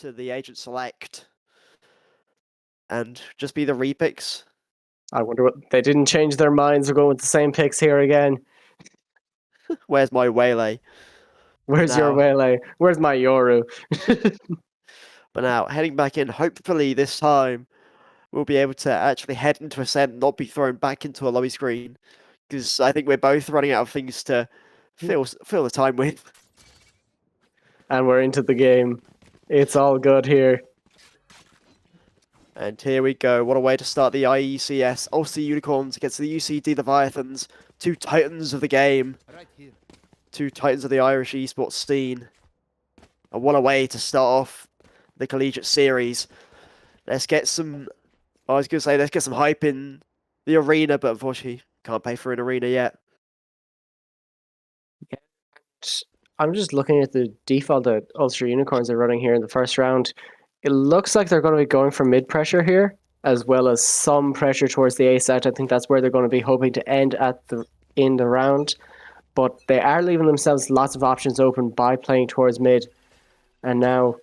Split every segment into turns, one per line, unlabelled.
to the agent select and just be the repicks.
I wonder what they didn't change their minds. They're going with the same picks here again.
Where's my Waylay?
Where's your Waylay? Where's my Yoru?
But now, heading back in, hopefully this time we'll be able to actually head into Ascent, not be thrown back into a lobby screen. Because I think we're both running out of things to fill the time with.
And we're into the game. It's all good here.
And here we go. What a way to start the IECS. Ulster Unicorns against the UCD Leviathans. Two titans of the game. Two titans of the Irish esports scene. And what a way to start off the Collegiate Series. Let's get some... I was going to say, let's get some hype in the arena, but unfortunately, can't pay for an arena yet.
Yeah. I'm just looking at the default that Ulster Unicorns are running here in the first round. It looks like they're going to be going for mid-pressure here, as well as some pressure towards the A site. I think that's where they're going to be hoping to end in the round. But they are leaving themselves lots of options open by playing towards mid. And now,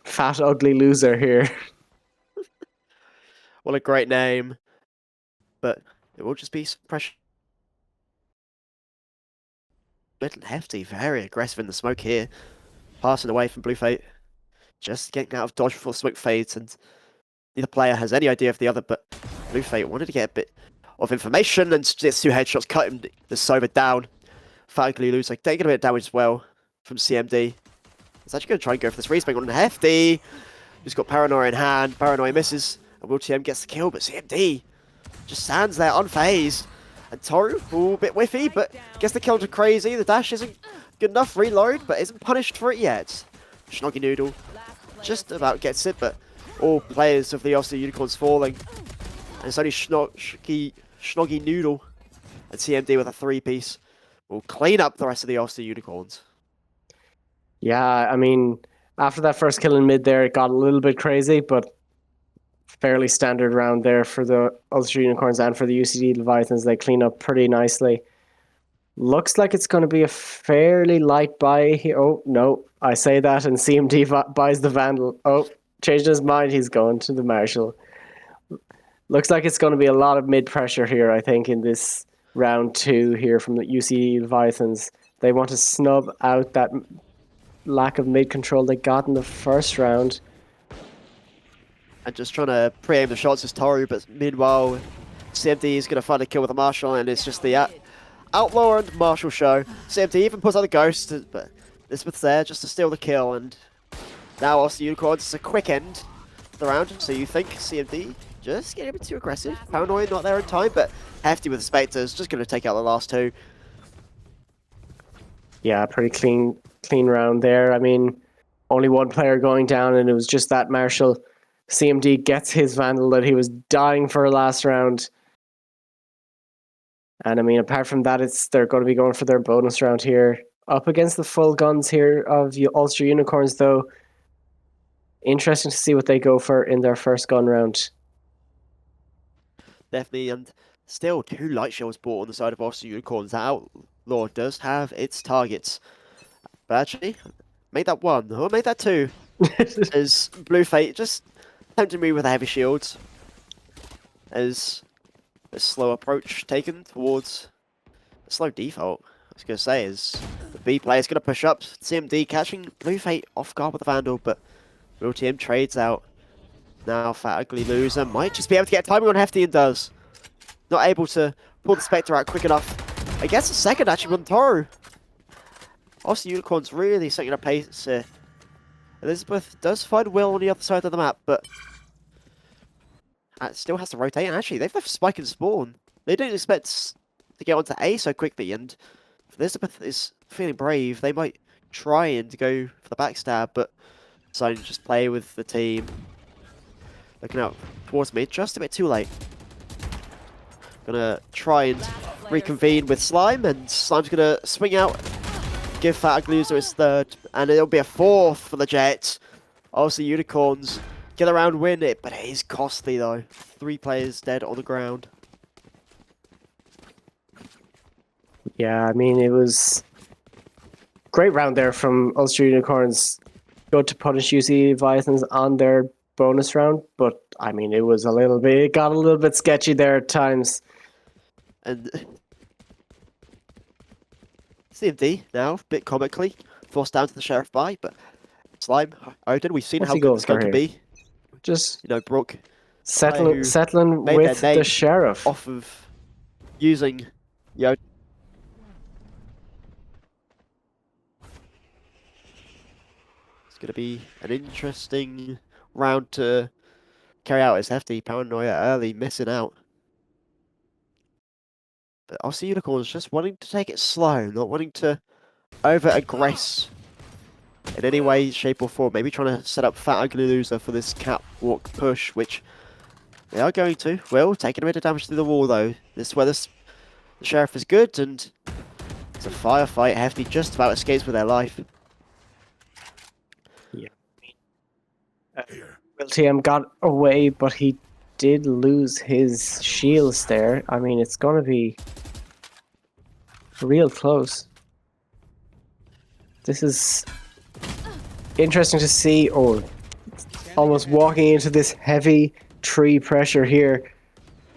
Fat Ugly Loser here.
What a great name. But it will just be some pressure. Little Hefty, very aggressive in the smoke here. Passing away from Blue Fate. Just getting out of dodge before smoke fades, and neither player has any idea of the other, but Blue Fate wanted to get a bit of information, and just two headshots cut him the Sova down. Fatality Loser taking a bit of damage as well from CMD. He's actually going to try and go for this respec on Hefty. He's got Paranoia in hand. Paranoia misses, and Will TM gets the kill, but CMD just stands there unfazed. And Toru, a bit whiffy, but gets the kill to Crazy. The dash isn't good enough. Reload, but isn't punished for it yet. Snoggy Noodle just about gets it, but all players of the Ulster Unicorns falling. And it's only Snoggy Noodle and CMD with a 3-piece will clean up the rest of the Ulster Unicorns.
Yeah, I mean, after that first kill in mid there, it got a little bit crazy, but fairly standard round there for the Ulster Unicorns and for the UCD Leviathans. They clean up pretty nicely. Looks like it's going to be a fairly light buy here. Oh, no, I say that and CMD buys the Vandal. Oh, changed his mind. He's going to the Marshall. Looks like it's going to be a lot of mid-pressure here, I think, in this round 2 here from the UCD Leviathans. They want to snub out that lack of mid-control they got in the first round.
And just trying to pre-aim the shots as Toru, but meanwhile, CMD is going to find a kill with a Marshall, and it's just the Outlaw and Marshall show. CMD even puts out the Ghost, but Elizabeth's there just to steal the kill, and now Ulster Unicorns, it's a quick end of the round, so you think CMD just getting a bit too aggressive. Paranoid not there in time, but Hefty with the Spectres, just going to take out the last two.
Yeah, pretty clean round there. I mean, only one player going down, and it was just that Marshall. CMD gets his Vandal that he was dying for last round. And I mean, apart from that, they're going to be going for their bonus round here. Up against the full guns here of Ulster Unicorns, though. Interesting to see what they go for in their first gun round.
Definitely, and still 2 light shells bought on the side of Ulster Unicorns. That Outlaw does have its targets. But actually, made that 1, or made that 2. As Blue Fate just tempting me with a heavy shield. As a slow approach taken towards a slow default. I was going to say is the B player is going to push up. CMD catching Blue Fate off guard with the Vandal, but Real Team trades out. Now Fat Ugly Loser might just be able to get timing on Hefty and does. Not able to pull the Spectre out quick enough. I guess a second actually on Toru. Also Unicorns really setting a pace here. Elizabeth does find Will on the other side of the map, but still has to rotate. And actually, they've left Spike and Spawn. They didn't expect to get onto A so quickly, and if Elizabeth is feeling brave, they might try and go for the backstab, but deciding to just play with the team. Looking out towards me, just a bit too late. Gonna try and reconvene with Slime, and Slime's gonna swing out, give Fat Ugly Loser his 3rd, and it'll be a 4th for the Jets. Also, Unicorns get a round win, but it is costly though. 3 players dead on the ground.
Yeah, I mean, it was great round there from Ulster Unicorns. good to punish UCD Leviathans on their bonus round, but I mean, it got a little bit sketchy there at times.
And CMD now, a bit comically, forced down to the Sheriff by, but Slime, Odin, we've seen
What's
how
he
good
going
this guy
for
can
here?
be.
Just
You know, Brooke
settling
made their
with
name
the Sheriff.
off of using Yo. It's going to be an interesting round to carry out. It's hefty paranoia early, missing out. But Aussie Unicorns just wanting to take it slow, not wanting to over-aggress in any way, shape or form. Maybe trying to set up Fat Ugly Loser for this catwalk push, which they are going to. Will, taking a bit of damage through the wall though. This is where the Sheriff is good, and it's a firefight. Hefty just about escapes with their life.
Yeah. Will TM got away, but he did lose his shields there. I mean, it's going to be real close. This is interesting to see. Oh, almost walking into this heavy tree pressure here.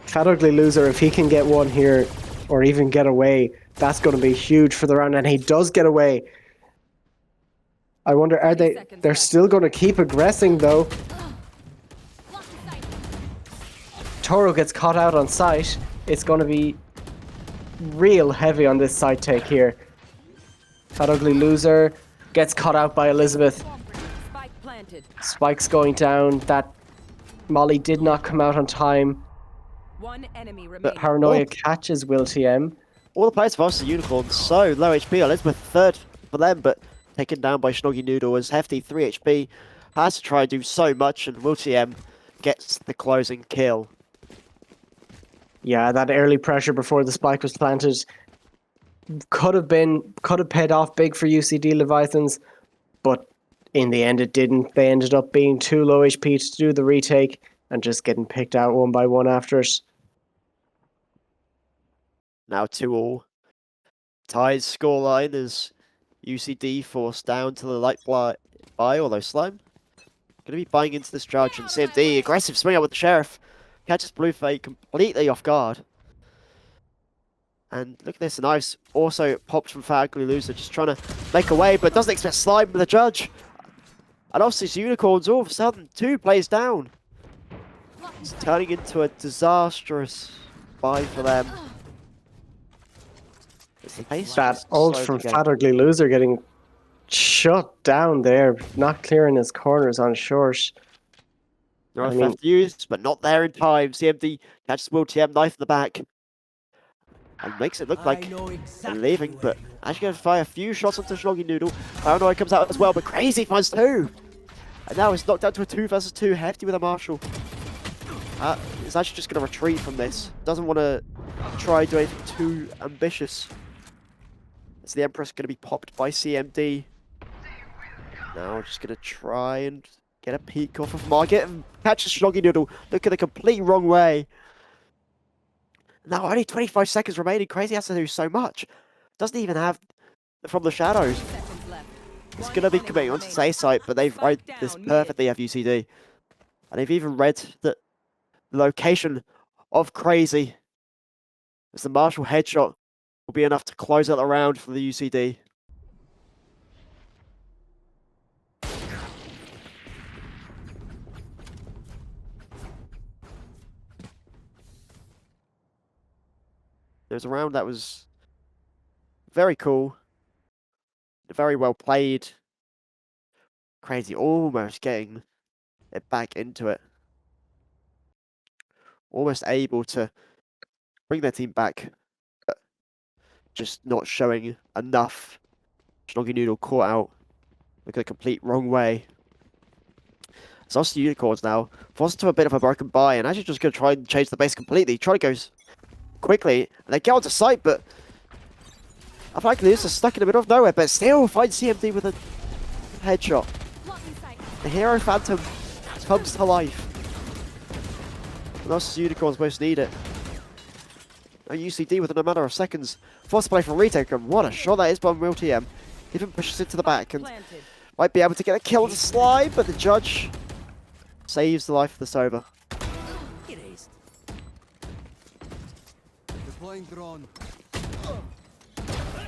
Fat Ugly Loser, if he can get one here or even get away, that's going to be huge for the round. And he does get away. I wonder, are they're still going to keep aggressing though. Toro gets caught out on sight. It's going to be real heavy on this side take here. Fat Ugly Loser gets caught out by Elizabeth. Spike's going down. That Molly did not come out on time.
One enemy
But Paranoia catches Will TM.
All the players of Ulster Unicorns so low HP. Elizabeth third for them, but taken down by Schnoggy Noodle as Hefty 3 HP. Has to try and do so much, and Will TM gets the closing kill.
Yeah, that early pressure before the spike was planted could have paid off big for UCD Leviathans, but in the end it didn't. They ended up being too low HP to do the retake and just getting picked out one by one after it.
Now 2-all. Ties scoreline as UCD forced down to the light buy, although Slime going to be buying into this charge, and CMD aggressive swing out with the Sheriff. Catches Bluefade completely off guard. And look at this, knives also popped from Fat Ugly Loser, just trying to make a way, but doesn't expect Slime with the judge. And obviously it's Unicorns all of a sudden, 2 plays down. It's turning into a disastrous buy for them.
That ult from Fat Ugly Loser getting shut down there, not clearing his corners on short.
Left used, but not there in time. CMD catches Will TM, knife in the back. And makes it look like they're leaving, but actually going to fire a few shots onto Schnoggy Noodle. Paranoia comes out as well, but Crazy finds 2. And now it's knocked down to a 2 versus 2. Hefty with a Marshall. He's actually just going to retreat from this. Doesn't want to try do anything too ambitious. As the Empress going to be popped by CMD. Now just going to try and get a peek off of Margit and catches Schnoggy Noodle. Look at the complete wrong way. Now only 25 seconds remaining. Crazy has to do so much. Doesn't even have from the shadows. It's going to be coming onto the A site, but they've read this perfectly, UCD. And they've even read the location of Crazy. As the Marshall headshot will be enough to close out the round for the UCD. There's a round that was very cool, very well played. Crazy almost getting it back into it. Almost able to bring their team back, but just not showing enough. Schnoggy Noodle caught out. Look at the complete wrong way. It's also Unicorns now, forced into a bit of a broken buy, and actually just going to try and change the base completely. Try to go quickly, and they get onto site, but I feel like this is stuck in the middle of nowhere, but still finds CMD with a headshot. The Hero Phantom comes to life. And us Unicorns most need it. Now UCD within a matter of seconds. Forced to play for retake, and what a shot that is by Will TM. Even pushes it to the back, and Might be able to get a kill to Slime, but the judge saves the life of the Sova.
Deploying drone.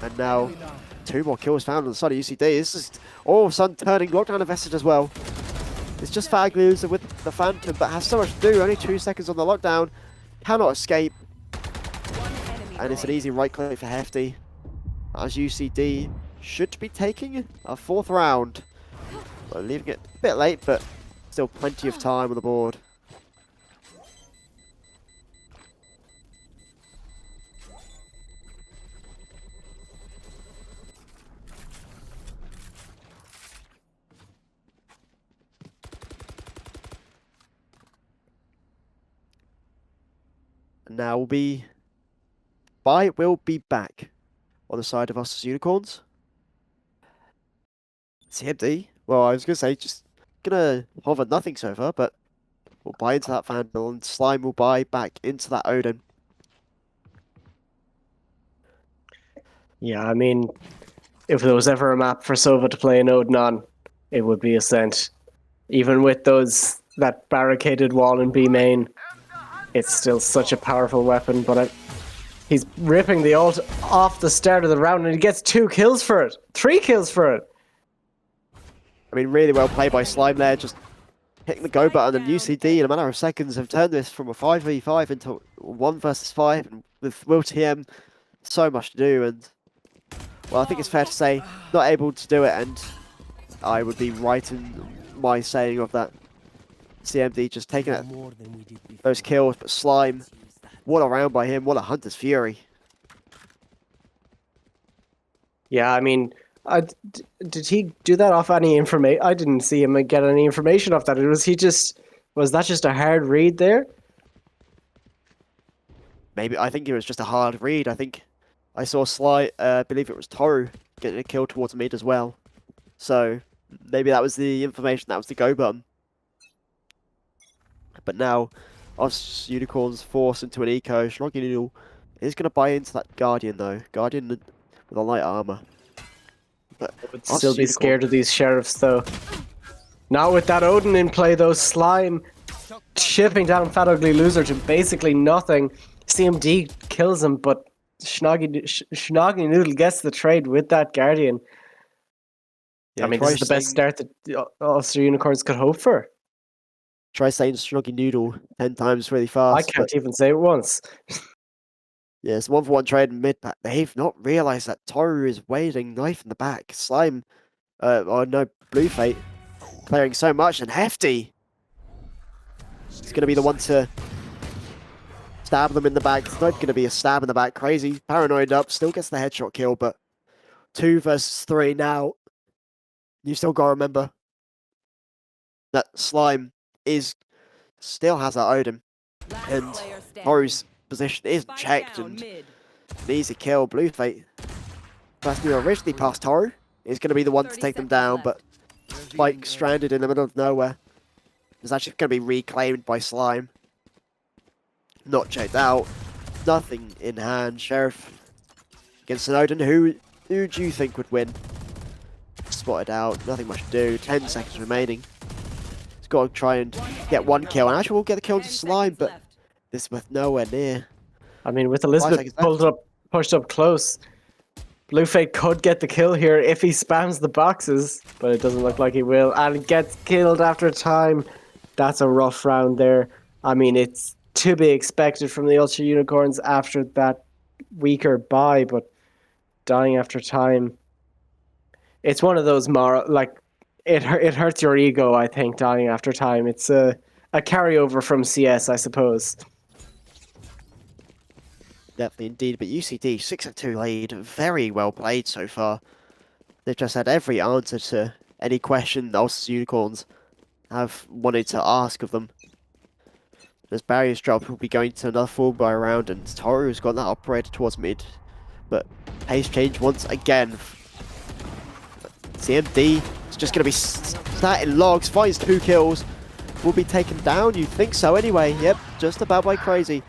And now 2 more kills found on the side of UCD. This is all of a sudden turning lockdown invested as well. It's just Fag loser with the Phantom, but has so much to do. Only 2 seconds on the lockdown. Cannot escape. And it's an easy right click for Hefty. As UCD should be taking a 4th round. Well, leaving it a bit late, but still plenty of time on the board. And now will be back on the side of us as Unicorns. CMD, well, I was going to say, just going to hover nothing so far, but we'll buy into that Vandal, and Slime will buy back into that Odin.
Yeah, I mean, if there was ever a map for Sova to play an Odin on, it would be Ascent. Even with that barricaded wall in B main, it's still such a powerful weapon, but he's ripping the ult off the start of the round and he gets 2 kills for it. 3 kills for it.
I mean, really well played by Slime there, just hitting the go button, and UCD in a matter of seconds have turned this from a 5v5 into 1 versus 5, and with Will TM, so much to do, and well, I think it's fair to say, not able to do it, and I would be right in my saying of that. CMD just taking those kills, but Slime, what a round by him, what a Hunter's Fury.
Yeah, I mean, did he do that off any information? I didn't see him get any information off that. Was that just a hard read there?
Maybe, I think it was just a hard read. I think I saw I believe it was Toru getting a kill towards mid as well. So maybe that was the information, that was the go button. But now, us Unicorns forced into an eco. Shnoggy Noodle is going to buy into that Guardian though. Guardian with a light armor. But
I would still be scared of these Sheriffs though. Not with that Odin in play though. Slime chipping down Fat Ugly Loser to basically nothing. CMD kills him, but Shnoggy Noodle gets the trade with that Guardian.
Yeah,
I mean, this is the best start that Ulster Unicorns could hope for.
Try saying Shnoggy Noodle 10 times really fast.
I can't even say it once.
Yeah, it's 1-for-1 trade in mid, but they've not realised that Toru is waiting knife in the back. Slime, Blue Fate, clearing so much, and Hefty is going to be the one to stab them in the back. It's not going to be a stab in the back. Crazy, paranoid up, still gets the headshot kill, but 2 versus 3 now. You still got to remember that Slime still has that Odin, and Toru's position is checked, and an easy kill. Blue Fate, person who originally passed Toru, is going to be the one to take them down, but Spike stranded in the middle of nowhere. Is actually going to be reclaimed by Slime. Not checked out. Nothing in hand. Sheriff against an Odin. Who do you think would win? Spotted out. Nothing much to do. 10 seconds remaining. He's got to try and get 1 kill. And actually will get the kill to Slime, but this with nowhere near.
I mean, with Elizabeth pushed up close, Blue Fate could get the kill here if he spams the boxes, but it doesn't look like he will. And gets killed after time. That's a rough round there. I mean, it's to be expected from the Ulster Unicorns after that weaker bye, but dying after time. It's one of those it hurts your ego, I think, dying after time. It's a carryover from CS, I suppose.
Definitely indeed, but UCD 6-2 lead, very well played so far. They've just had every answer to any question the Ulster Unicorns have wanted to ask of them. As barriers drop, we'll be going to another 4-by round, and Toru's got that operator towards mid, but pace change once again. CMD is just going to be sat in logs, finds 2 kills, will be taken down, you'd think so anyway. Yep, just about by Crazy.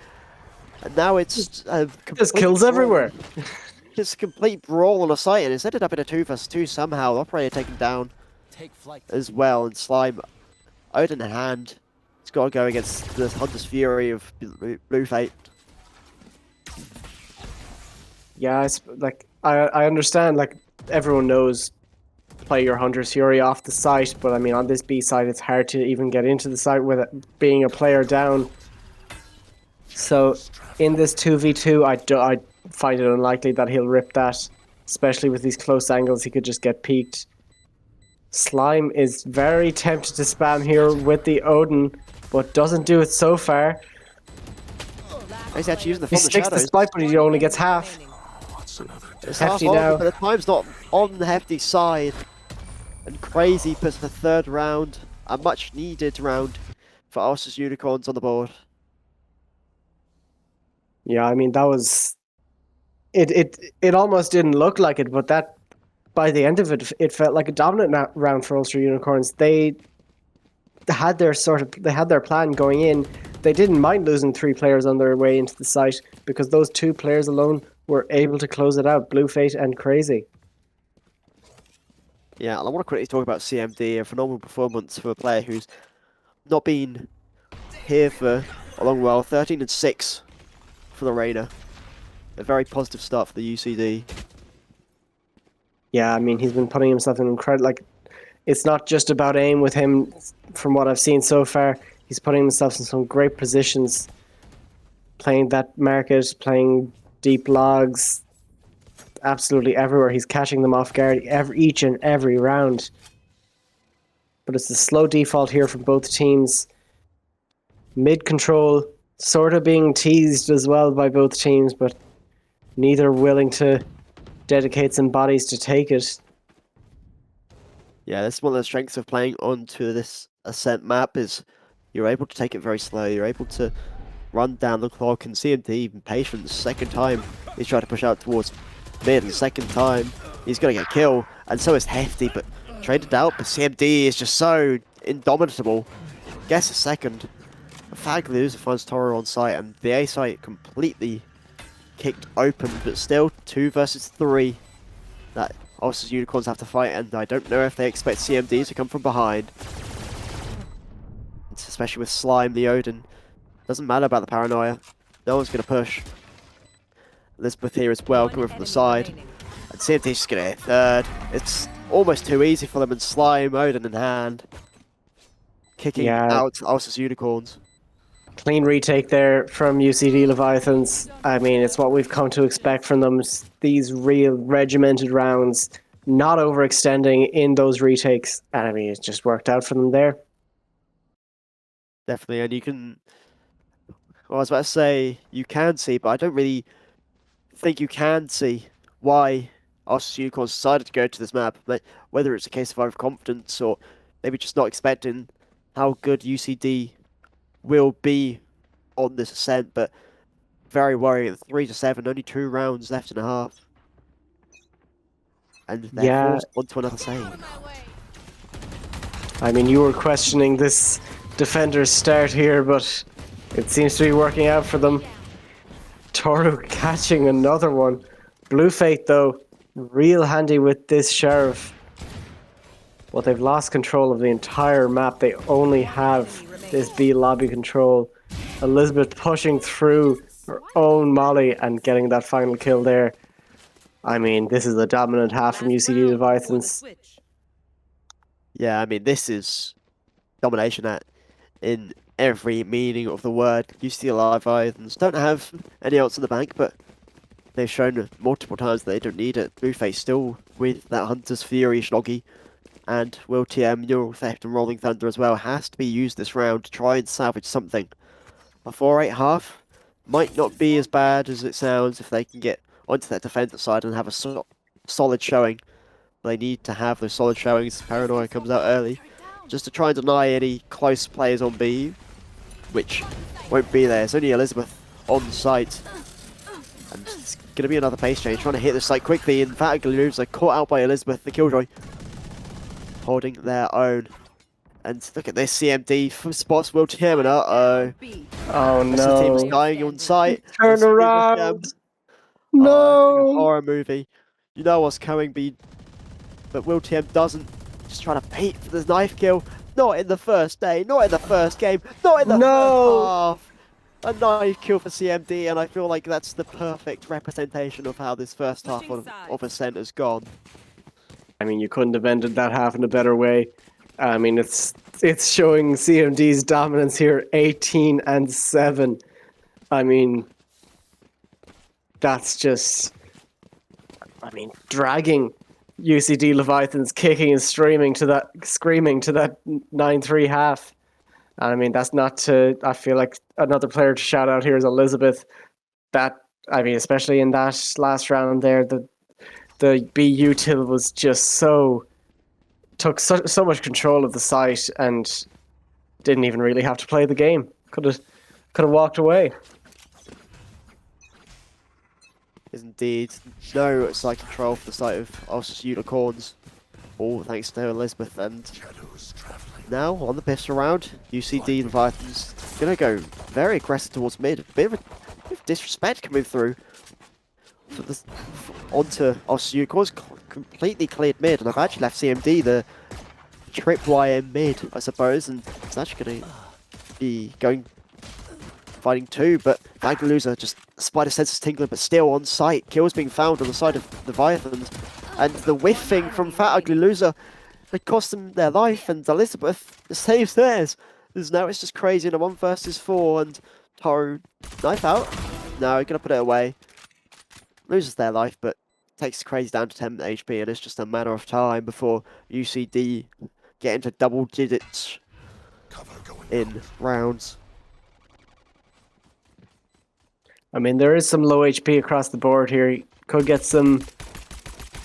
And now it's
there's kills everywhere.
Just a complete brawl on a site, and it's ended up in a 2 versus 2 somehow. The operator taken down. as well. And Slime, Odin in hand, he's got to go against the Hunter's Fury of Blue Fate.
Yeah, I understand. Like everyone knows, play your Hunter's Fury off the site, but I mean on this B side, it's hard to even get into the site with it being a player down. So in this 2v2, I find it unlikely that he'll rip that, especially with these close angles. He could just get peeked. Slime is very tempted to spam here with the Odin, but doesn't do it so far.
He's actually using the
He
From the
sticks the
Shadows.
spike, but he only gets half.
It's half
Hefty
on,
now.
but the time's not on the Hefty side. And Crazy puts the third round, a much needed round for Ulster's Unicorns on the board.
Yeah, I mean that was it almost didn't look like it, but that by the end of it, it felt like a dominant round for Ulster Unicorns. They had their plan going in. They didn't mind losing 3 players on their way into the site because those 2 players alone were able to close it out, Blue Fate and Crazy.
Yeah, and I want to quickly talk about CMD, a phenomenal performance for a player who's not been here for a long while. 13-6 for the Rainer. A very positive start for the UCD.
Yeah, I mean he's been putting himself in incredible. Like, it's not just about aim with him. From what I've seen so far, he's putting himself in some great positions. Playing that market, playing deep logs, absolutely everywhere. He's catching them off guard each and every round. But it's a slow default here from both teams. Mid control sort of being teased as well by both teams, but neither willing to dedicate some bodies to take it.
Yeah, that's one of the strengths of playing onto this Ascent map is you're able to take it very slow. You're able to run down the clock, and CMD even patient. The second time he's trying to push out towards mid, and the second time he's going to get a kill, and so is Hefty, but traded out, but CMD is just so indomitable. Guess a second. Fag loser finds Toro on site, and the A site completely kicked open, but still 2 versus 3 that Ulster's Unicorns have to fight, and I don't know if they expect CMD to come from behind. Especially with Slime, the Odin. Doesn't matter about the paranoia. No one's going to push. Elizabeth here as well, coming from the side. And CMD's just going to hit third. It's almost too easy for them, and Slime, Odin in hand. Kicking out Ulster's Unicorns.
Clean retake there from UCD Leviathans. I mean, it's what we've come to expect from them. These real regimented rounds, not overextending in those retakes. And I mean, it just worked out for them there.
Definitely, and you can... Well, I was about to say you can see, but I don't really think you can see why Ulster Unicorns decided to go to this map. But whether it's a case of overconfidence or maybe just not expecting how good UCD will be on this ascent, but very worrying at 3-7, only 2 rounds left and a half. And they're forced onto another save.
I mean, you were questioning this defender's start here, but it seems to be working out for them. Toru catching another one. Blue Fate, though, real handy with this Sheriff. But they've lost control of the entire map. They only have this B lobby control. Elizabeth pushing through her own molly and getting that final kill there. I mean, this is a dominant half from UCD Leviathans.
Yeah, I mean, this is domination in every meaning of the word. UCD Leviathans don't have any else in the bank, but they've shown multiple times that they don't need it. Blueface still with that Hunter's Fury Schnoggy, and Will TM, Neural Theft and Rolling Thunder as well has to be used this round to try and salvage something. A 4-8 might not be as bad as it sounds if they can get onto that defensive side and have a solid showing. They need to have those solid showings. Paranoia comes out early just to try and deny any close players on B, which won't be there. It's only Elizabeth on site, and it's going to be another pace change, trying to hit the site quickly. In fact, moves are caught out by Elizabeth, the Killjoy, holding their own. And look at this, CMD spots Will TM, and uh-oh.
Oh no.
The team is dying on site.
Turn around. No.
It's like a horror movie. You know what's coming, but Will TM doesn't. just trying to bait for the knife kill. Not in the first day, not in the first game, not in the
No!
first half. A knife kill for CMD, and I feel like that's the perfect representation of how this first half of Ascent has gone.
I mean, you couldn't have ended that half in a better way. I mean, it's showing CMD's dominance here, 18-7. I mean, that's just, dragging UCD Leviathans, kicking and screaming to that 9-3 half. And I mean, that's not to. I feel like another player to shout out here is Elizabeth. That, I mean, especially in that last round there, the BU till was just took so much control of the site and didn't even really have to play the game. Could have walked away.
Is indeed no site control for the site of Ulster Unicorns. All thanks to Elizabeth. And now on the pistol round, UCD Leviathans gonna go very aggressive towards mid. A bit of disrespect coming through onto Ulster Unicorns. Completely cleared mid, and I've actually left CMD the tripwire mid, I suppose, and it's actually gonna be fighting two, but Loser just spider senses tingling, but still on site. Kills being found on the side of the Leviathans, and the whiffing from Fat Ugly Loser had cost them their life, and Elizabeth saves theirs. Because now it's just crazy in a 1 versus 4, and Toru knife out. No, gonna put it away. Loses their life, but takes Crazy down to 10 HP, and it's just a matter of time before UCD get into double digits in rounds.
I mean, there is some low HP across the board here. You could get some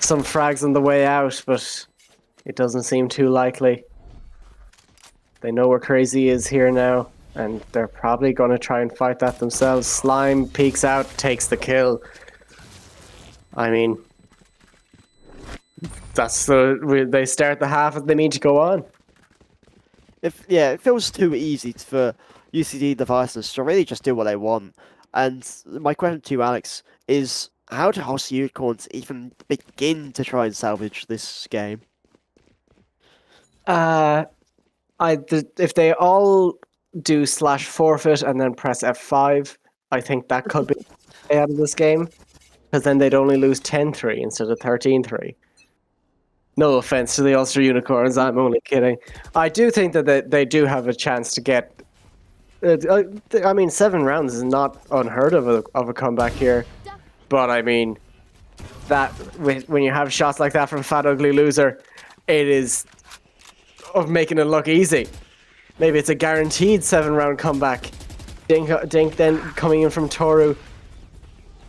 frags on the way out, but it doesn't seem too likely. They know where Crazy is here now, and they're probably going to try and fight that themselves. Slime peeks out, takes the kill. I mean, they start the half and they need to go on.
It feels too easy for UCD devices to really just do what they want. And my question to you, Alex, is how do Ulster Unicorns even begin to try and salvage this game?
If they all do /forfeit and then press F5, I think that could be out of this game, because then they'd only lose 10-3 instead of 13-3. No offense to the Ulster Unicorns, I'm only kidding. I do think that they do have a chance to get. I mean, 7 rounds is not unheard of a comeback here, but I mean, that when you have shots like that from Fat Ugly Loser, it is of making it look easy. Maybe it's a guaranteed 7-round comeback. Dink then coming in from Toru.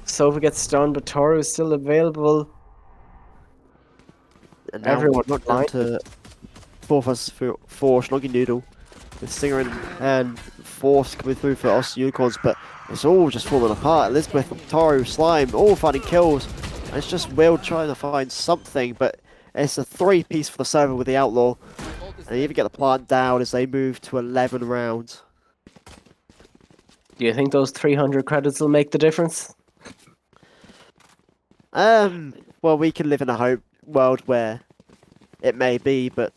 Sova gets stunned, but Toru is still available.
And now
everyone
not down to 4 versus 4 Snoggy Noodle with Singer and Force coming through for Ulster Unicorns, but it's all just falling apart. Elizabeth, Toru, Slime, all finding kills, and it's just Will trying to find something, but it's a 3-piece for the server with the Outlaw, and they even get the plant down as they move to 11 rounds.
Do you think those 300 credits will make the difference?
Well, we can live in a world where it may be, but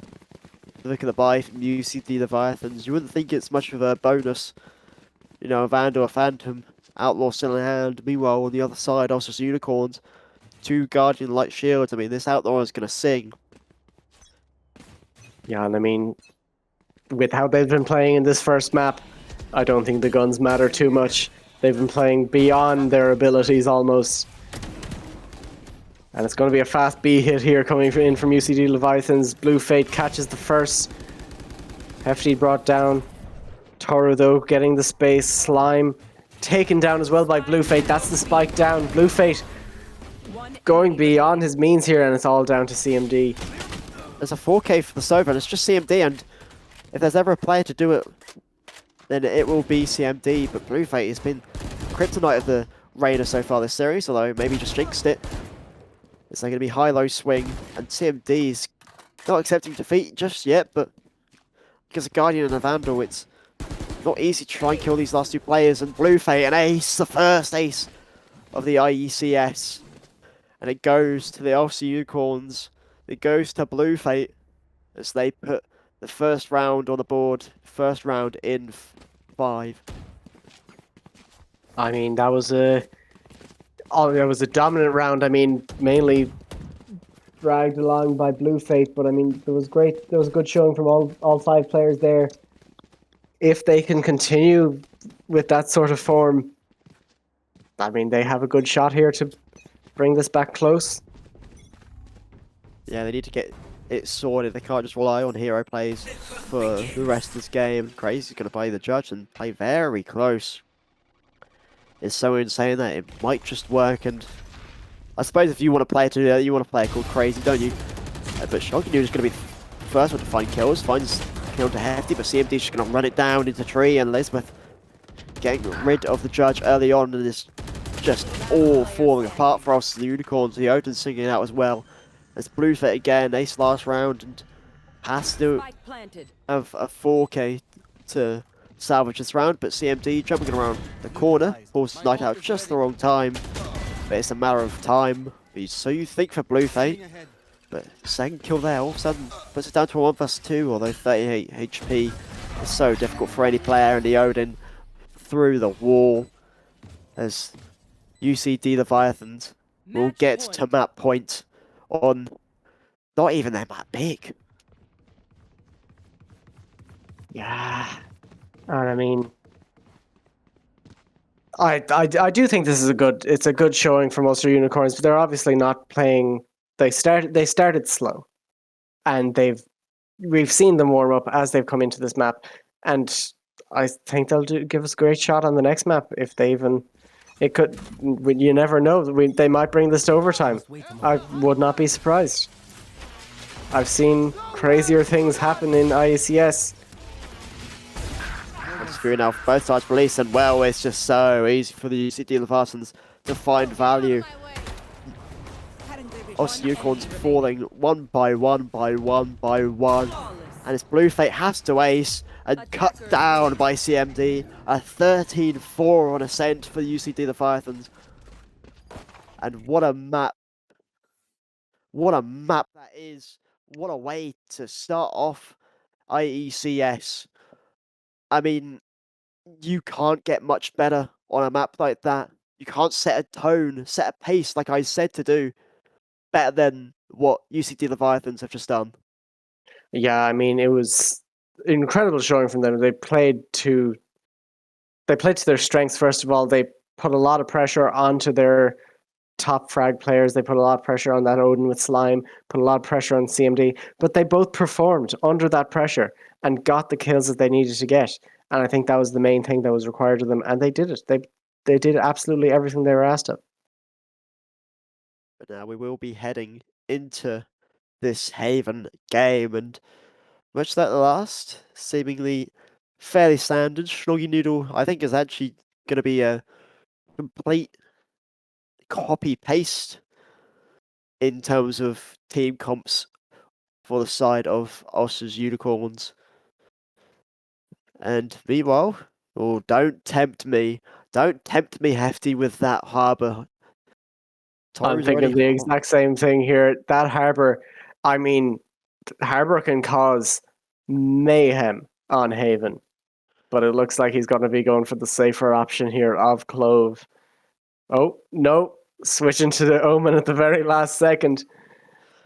look at the buy from UCD Leviathans, you wouldn't think it's much of a bonus. You know, a Vandal, a Phantom, Outlaw still in hand. Meanwhile, on the other side, also Unicorns, 2 Guardian Light Shields. I mean, this Outlaw is going to sing.
Yeah, and I mean, with how they've been playing in this first map, I don't think the guns matter too much. They've been playing beyond their abilities almost. And it's going to be a fast B hit here coming in from UCD Leviathans. Blue Fate catches the first. Hefty brought down. Toru, though, getting the space. Slime taken down as well by Blue Fate. That's the spike down. Blue Fate going beyond his means here, and it's all down to CMD.
There's a 4K for the Sova, and it's just CMD, and if there's ever a player to do it, then it will be CMD, but Blue Fate has been kryptonite of the Raider so far this series, although maybe just jinxed it. It's going to be high-low swing, and CMD is not accepting defeat just yet, but because of Guardian and a Vandal, it's not easy to try and kill these last 2 players, and Blue Fate, an ace, the first ace of the IECS. And it goes to the Ulster Unicorns, it goes to Blue Fate, as they put the first round on the board. First round in 5.
I mean, that was a dominant round. I mean, mainly dragged along by Blue Fate, but I mean, there was a good showing from all 5 players there. If they can continue with that sort of form, I mean, they have a good shot here to bring this back close.
Yeah, they need to get it sorted. They can't just rely on hero plays for the rest of this game. Crazy's going to play the judge and play very close. It's so insane that it might just work, and I suppose if you want to play it, you want to play it called Crazy, don't you? But Shogun is going to be the first one to find kills, finds kill to Hefty, but CMD's just going to run it down into tree, and Elizabeth getting rid of the judge early on, and it's just all falling apart for us. The Unicorns, the Odin singing out as well. As Blue Fit again, ace last round, and has to have a 4K to salvage this round, but CMD jumping around the corner, forces Knight out just the wrong time, but it's a matter of time, so you think for Blue Fate, but second kill there all of a sudden puts it down to a 1v2, although 38 HP is so difficult for any player, and the Odin through the wall, as UCD Leviathans will get to map point on not even that map big.
Yeah, and I mean, I do think this is a good showing from Ulster Unicorns, but they're obviously not playing. They started slow, and we've seen them warm up as they've come into this map, and I think they'll give us a great shot on the next map if they even. It could. You never know. They might bring this to overtime. I would not be surprised. I've seen crazier things happen in IECS.
Screwing out both sides release, and well, it's just so easy for the UCD Leviathans to find value. Ulster Unicorns falling one by one by one by one, and it's Blue Fate has to ace and cut down by CMD. A 13-4 on Ascent for the UCD Leviathans, and what a map! What a map that is! What a way to start off IECS. I mean, you can't get much better on a map like that. You can't set a tone, set a pace like I said to do, better than what UCD Leviathans have just done.
Yeah, I mean, it was incredible showing from them. They played to their strengths. First of all, they put a lot of pressure onto their top frag players. They put a lot of pressure on that Odin with Slime, put a lot of pressure on CMD, but they both performed under that pressure and got the kills that they needed to get. And I think that was the main thing that was required of them, and they did it. They did absolutely everything they were asked of.
But now we will be heading into this Haven game, and much like the last, seemingly fairly standard. Schnoggy Noodle, I think, is actually going to be a complete copy-paste in terms of team comps for the side of Ulster's Unicorns. And meanwhile, oh, don't tempt me, Hefty, with that harbour.
I'm thinking the exact same thing here. That harbour, I mean, harbour can cause mayhem on Haven, but it looks like he's going to be going for the safer option here of Clove. Oh, no, switching to the Omen at the very last second.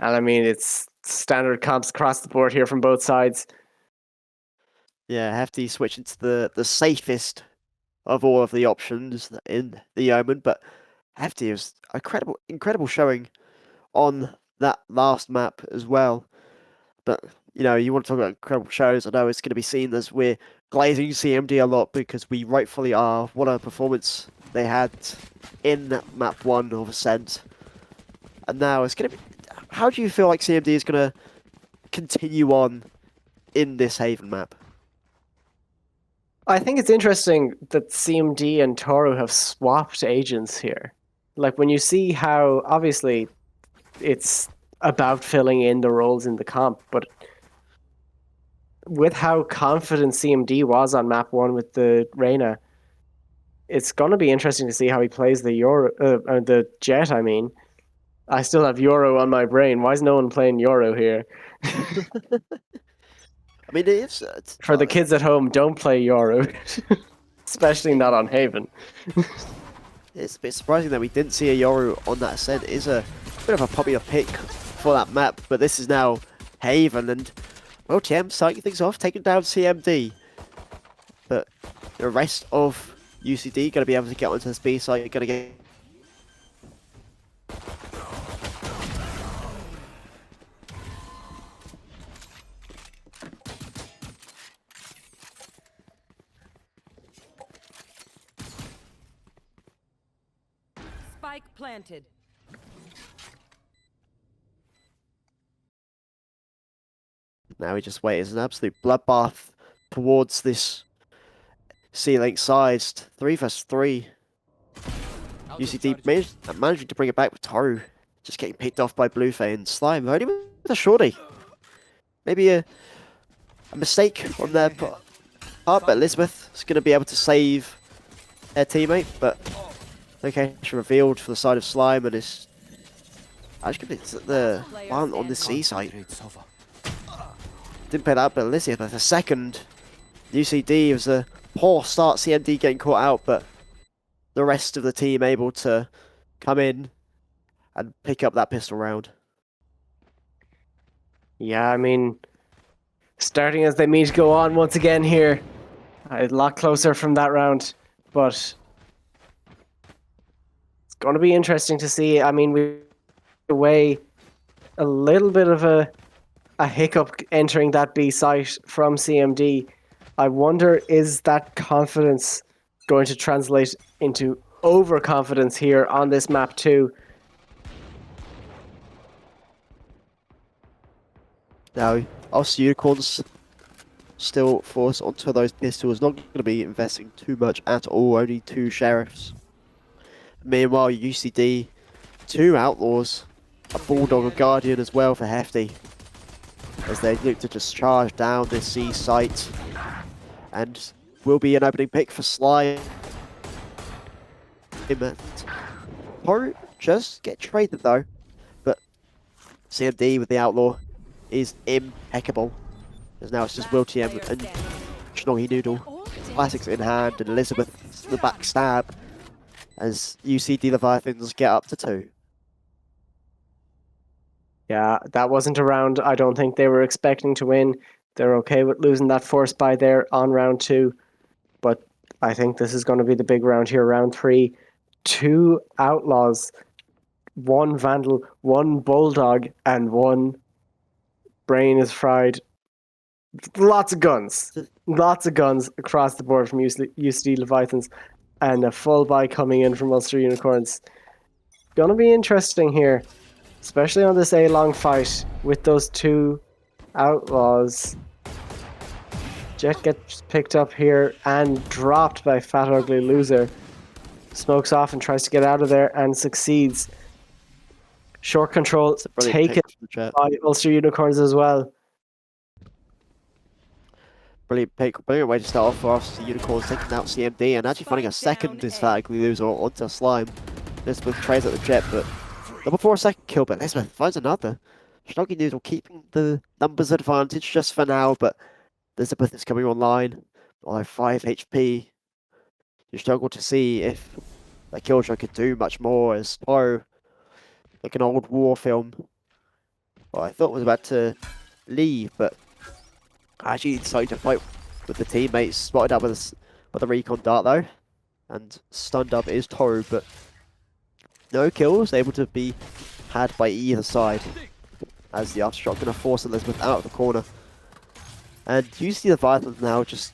And I mean, it's standard comps across the board here from both sides.
Yeah, Hefty switching to the safest of all of the options in the Omen, but Hefty is a incredible showing on that last map as well. But, you know, you want to talk about incredible shows, I know it's going to be seen as we're glazing CMD a lot because we rightfully are. What a performance they had in map 1 of Ascent. And now it's going to be... How do you feel like CMD is going to continue on in this Haven map?
I think it's interesting that CMD and Toru have swapped agents here. Like, when you see how, obviously, it's about filling in the roles in the comp, but with how confident CMD was on map 1 with the Reyna, it's going to be interesting to see how he plays the Jet, I mean. I still have Euro on my brain. Why is no one playing Euro here?
I mean, it's
For the kids at home, don't play Euro. Especially not on Haven.
it's a bit surprising that we didn't see a Yoru on that ascent. It is a bit of a popular pick for that map, but this is now Haven, and well, TM starting things off, taking down CMD. But the rest of UCD going to be able to get onto this B site. You're going to get.
Spike planted.
Now we just wait. It's an absolute bloodbath towards this C-Link side. 3 vs 3. UCD managing to bring it back with Toru. Just getting picked off by Bluefay and Slime. Only with a shorty. Maybe a mistake on their part, but Elizabeth is going to be able to save their teammate. But location revealed for the side of Slime, and it's actually the one on the C site. Didn't play that, but Elizabeth, the second UCD was a poor start. CMD getting caught out, but the rest of the team able to come in and pick up that pistol round.
Yeah, I mean, starting as they meet go on once again here. A lot closer from that round, but it's going to be interesting to see. I mean, we away a little bit of a hiccup entering that B site from CMD. I wonder, is that confidence going to translate into overconfidence here on this map too?
Now, Ulster Unicorns still force onto those pistols. Not going to be investing too much at all. Only 2 sheriffs. Meanwhile, UCD, 2 outlaws, a bulldog, a guardian as well for Hefty, as they look to just charge down this C site, and will be an opening pick for Slime. Toru just get traded though, but CMD with the outlaw is impeccable. As now it's just Will TM and Schnoggy Noodle, classics in hand, and Elizabeth the back stab as UCD Leviathans get up to 2.
Yeah, that wasn't a round I don't think they were expecting to win. They're okay with losing that force buy there on round 2. But I think this is going to be the big round here, round 3. 2 outlaws, 1 vandal, 1 bulldog, and 1 brain is fried. Lots of guns. Lots of guns across the board from UCD Leviathans. And a full buy coming in from Ulster Unicorns. Gonna be interesting here. Especially on this A-long fight with those 2 outlaws. Jet gets picked up here and dropped by Fat Ugly Loser. Smokes off and tries to get out of there and succeeds. Short control taken by Ulster Unicorns as well.
Brilliant pick, brilliant way to start off for us. The Unicorns taking out CMD and actually finding a second is Fat Ugly Loser onto Slime. Elizabeth trays at the Jet, but double for a second kill, but Elizabeth finds another. Schnoggy Noodle keeping the numbers advantage just for now, but Elizabeth is coming online. Although 5 HP, you struggle to see if the Killjoy could do much more as Toru, like an old war film, well, I thought was about to leave, but actually decided to fight with the teammates. Spotted up with a recon dart though, and stunned up is Toru, but no kills able to be had by either side, as the aftershock going to force Elizabeth out of the corner. And you see the Leviathan now just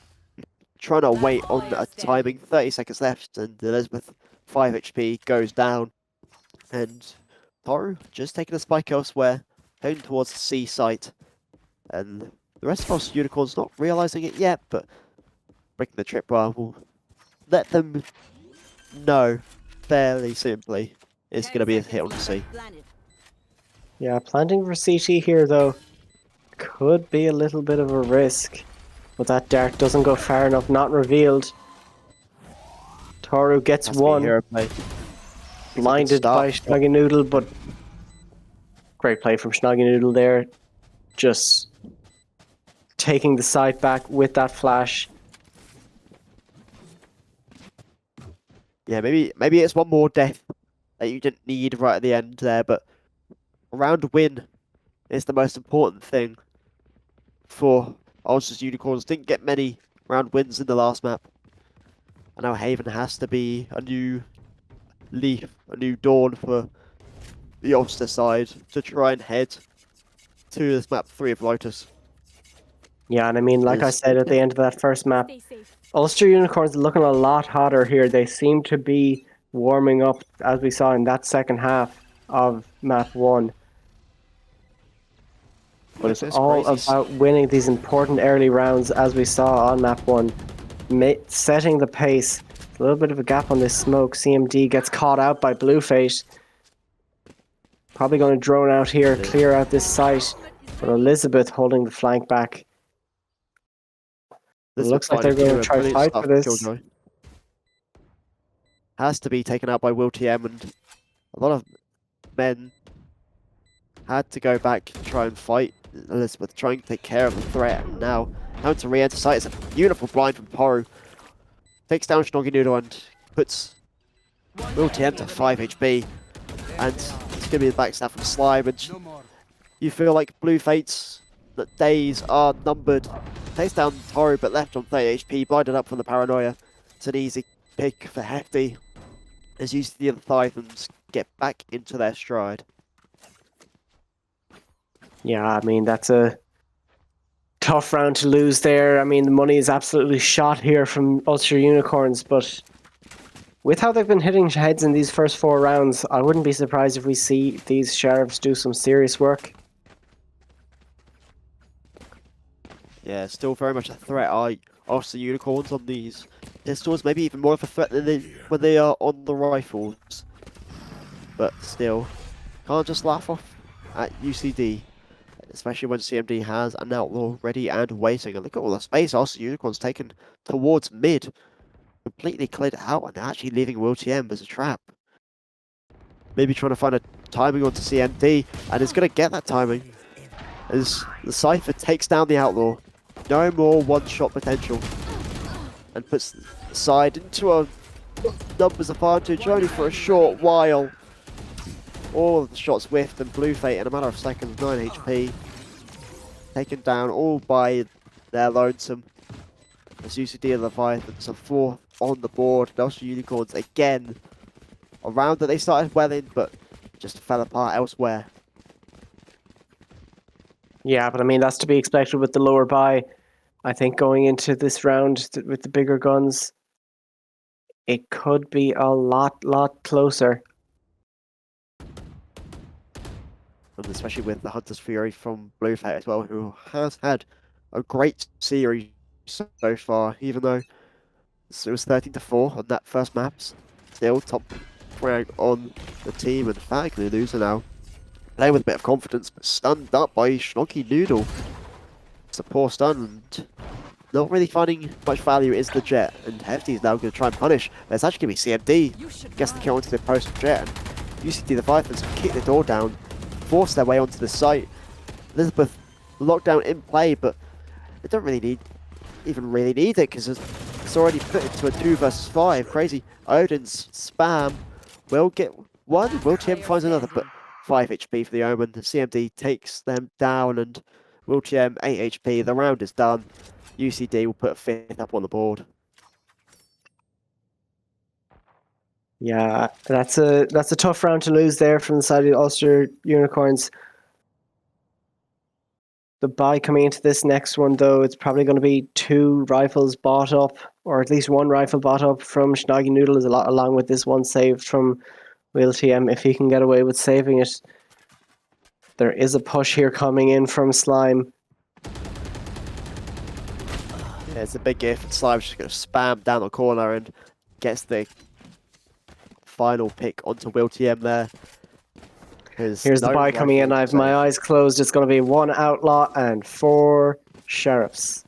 trying to wait on a timing. 30 seconds left, and Elizabeth 5 HP goes down, and Toru just taking a spike elsewhere, heading towards the C site, and the rest of us Unicorns not realizing it yet, but breaking the tripwire will let them know fairly simply it's going to be a hit on the C.
Yeah, planting for CT here though could be a little bit of a risk, but that dart doesn't go far enough, not revealed. Toru gets one, blinded by Schnoggy Noodle, but Great play from Snoggy Noodle there. Just taking the site back with that flash.
Yeah, maybe it's one more death that you didn't need right at the end there, but a round win is the most important thing for Ulster's Unicorns. Didn't get many round wins in the last map. And now Haven has to be a new leaf, a new dawn for the Ulster side to try and head to this map 3 of Lotus.
Yeah, and I mean, like I
Yes.
said at the end of that first map,
Stay safe.
Ulster Unicorns are looking a lot hotter here. They seem to be warming up, as we saw in that second half of map 1. But it's all about winning these important early rounds, as we saw on map 1. Setting the pace. A little bit of a gap on this smoke. CMD gets caught out by Bluefate. Probably going to drone out here, clear out this site. But Elizabeth holding the flank back. It looks like they're going to try to fight for this.
Killjoy. Has to be taken out by Will TM, and a lot of men had to go back to try and fight Elizabeth, trying to take care of the threat, and now having to re-enter site. It's a beautiful blind from Poru. Takes down Snoggy Noodle and puts Will TM to 5 HP, and it's going to be the backstab from Slime, and you feel like Blue Fate's days are numbered. Takes down Toru, but left on 30 HP, blinded up from the paranoia. It's an easy pick for Hefty, as UCD and the Titans get back into their stride.
Yeah, I mean, that's a tough round to lose there. I mean, the money is absolutely shot here from Ulster Unicorns, but with how they've been hitting heads in these first 4 rounds, I wouldn't be surprised if we see these Sheriffs do some serious work.
Yeah, still very much a threat. Ulster Unicorns on these pistols, maybe even more of a threat than when they are on the rifles. But still, can't just laugh off at UCD, especially when CMD has an outlaw ready and waiting. And look at all the space Ulster Unicorns taken towards mid, completely cleared out, and actually leaving Will TM as a trap. Maybe trying to find a timing onto CMD, and is going to get that timing as the Cypher takes down the outlaw. No more one-shot potential, and puts the side into a numbers advantage only for a short while. All of the shots whiffed, and Blue Fate in a matter of seconds, 9 HP. Taken down all by their lonesome. As UCD and Leviathans are 4th on the board. Ulster Unicorns again. A round that they started well in, but just fell apart elsewhere.
Yeah, but I mean, that's to be expected with the lower buy. I think going into this round with the bigger guns, it could be a lot closer.
And especially with the Hunter's Fury from Blue Fate as well, who has had a great series so far, even though it was 13-4 on that first map. Still top rank on the team, and Fagly loser now. Playing with a bit of confidence, but stunned up by Snoggy Noodle. It's a poor stun, and not really finding much value is the Jet, and Hefty is now going to try and punish. There's actually going to be CMD, gets the kill onto the post Jet, and UCD the Pythons kick the door down, force their way onto the site. Elizabeth lockdown in play, but they don't really even need it, because it's already put into a 2 versus 5. Crazy Odin's spam will get one, Will TM finds another, but 5 HP for the Omen. The CMD takes them down, and Will TM 8 HP. The round is done. UCD will put a 5th up on the board.
Yeah, that's a tough round to lose there from the side of the Ulster Unicorns. The buy coming into this next one, though, it's probably going to be 2 rifles bought up, or at least 1 rifle bought up from Snoggy Noodle, along with this one saved from Will TM, if he can get away with saving it. There is a push here coming in from Slime.
Yeah, it's a big gift. Slime's just going to spam down the corner and gets the final pick onto Will TM there. Here's
the buy coming in. I have my eyes closed. It's going to be 1 outlaw and 4 sheriffs.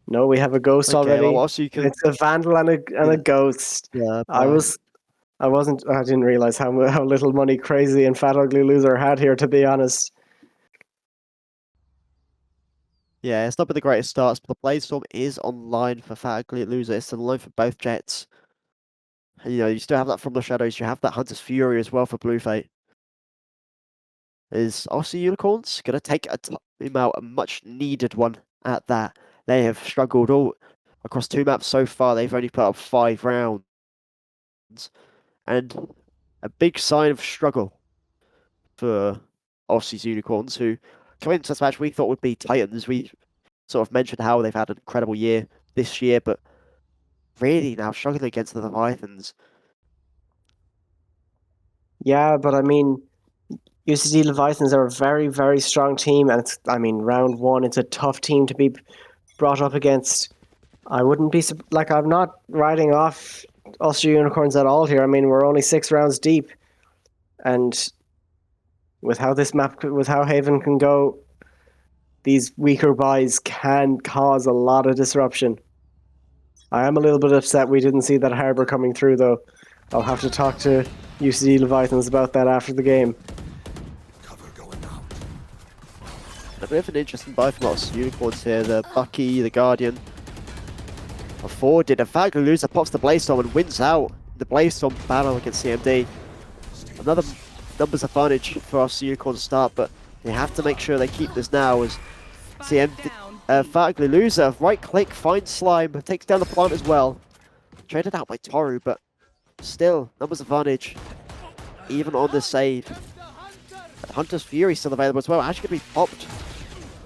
No, we have a ghost already.
Well, also you can...
It's a vandal and a ghost.
Yeah,
I was I didn't realize how little money Crazy and Fat Ugly Loser had here, to be honest.
Yeah, it's not been the greatest starts, but the Bladestorm is online for Fat Ugly Loser. It's online for both Jets. And, you still have that from the shadows. You have that Hunter's Fury as well for Blue Fate. Is Aussie Unicorns going to take a time out, a much needed one at that? They have struggled all across 2 maps so far. They've only put up 5 rounds. And a big sign of struggle for Aussie's Unicorns, who coming into this match we thought would be Titans. We sort of mentioned how they've had an incredible year this year, but really now struggling against the Leviathans.
Yeah, but I mean, UCD Leviathans are a very, very strong team, and round 1, it's a tough team to be brought up against. I wouldn't be I'm not writing off Ulster Unicorns at all here. I mean, we're only 6 rounds deep, and with how Haven can go, these weaker buys can cause a lot of disruption. I am a little bit upset we didn't see that Harbour coming through, though. I'll have to talk to UCD Leviathans about that after the game.
A bit of an interesting buy from us Unicorns here. The Bucky, the Guardian. Afforded. In fact, Loser pops the Bladestorm and wins out the Bladestorm battle against CMD. Another numbers advantage for us Unicorns start, but they have to make sure they keep this now as CMD. Ugly Loser, right click, finds Slime, takes down the plant as well. Traded out by Toru, but still, numbers advantage. Even on the save. Hunter's Fury still available as well. Actually going to be popped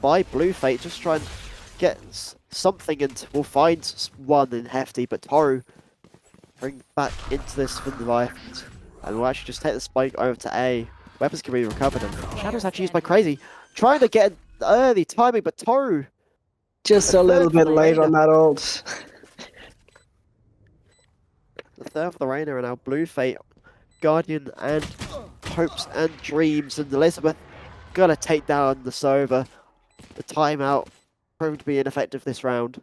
by Blue Fate. Just try and get something, and we'll find one in Hefty, but Toru bring back into this for the Leviathans. And we'll actually just take the spike over to A. Weapons can be recovered, and Shadow's actually used by Crazy. Trying to get early timing, but Toru
just a little bit late on that ult.
The third for the Rainer, and now Blue Fate, Guardian, and Hopes and Dreams, and Elizabeth gonna take down the Sova. The timeout proved to be ineffective this round.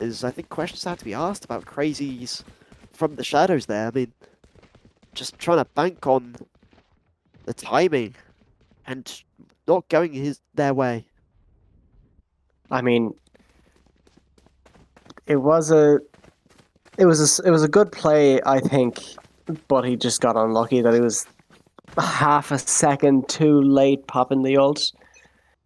I think questions have to be asked about Crazy's from the shadows there. I mean, just trying to bank on the timing and not going their way.
I mean, it was a good play, I think, but he just got unlucky that he was half a second too late popping the ult.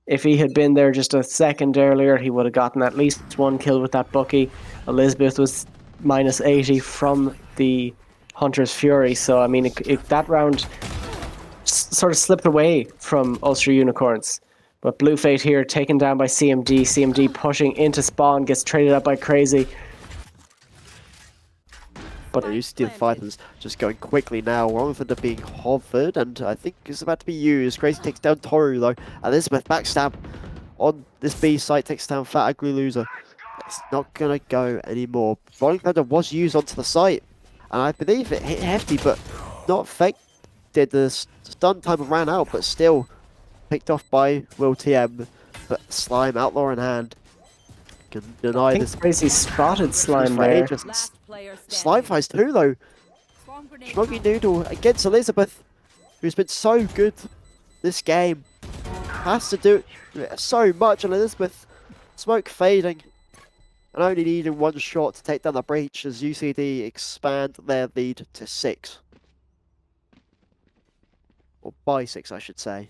If he had been there just a second earlier, he would have gotten at least 1 kill with that Bucky. Elizabeth was minus 80 from the Hunter's Fury, so I mean, that round sort of slipped away from Ulster Unicorns. But Blue Fate here taken down by CMD. CMD pushing into spawn, gets traded up by Crazy.
But UCD Leviathans just going quickly now. Wrongford are being hovered, and I think it's about to be used. Crazy takes down Toru though. Elizabeth backstab on this B site, takes down Fat Ugly Loser. It's not gonna go anymore. Rolling Thunder was used onto the site, and I believe it hit Hefty, but not affected. The stun time ran out, but still picked off by Will TM. But Slime, Outlaw in hand, can deny this.
Crazy spotted Slime there.
Slime fights too though. Smoggy Noodle against Elizabeth, who's been so good this game. Has to do so much, and Elizabeth, smoke fading, and only needing 1 shot to take down the breach as UCD expand their lead to 6. Or by 6, I should say.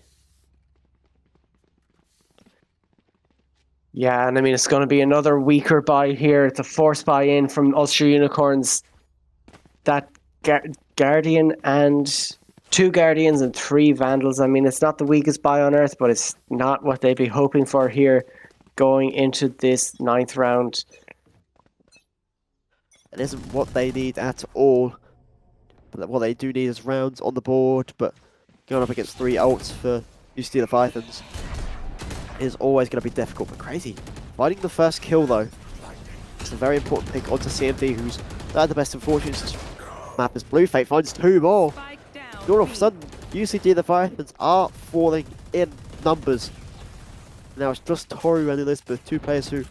Yeah, and I mean, it's going to be another weaker buy here. It's a forced buy in from Ulster Unicorns. That Guardian and 2 Guardians and 3 Vandals. I mean, it's not the weakest buy on earth, but it's not what they'd be hoping for here going into this 9th round.
It isn't what they need at all. But what they do need is rounds on the board, but going up against 3 ults for UCD Leviathans is always going to be difficult, but Crazy finding the first kill though. It's a very important pick onto CMD, who's had the best of fortunes this map as Blue Fate finds 2 more. All of a sudden, UCD Leviathans are falling in numbers. Now it's just Toru and Elizabeth, 2 players who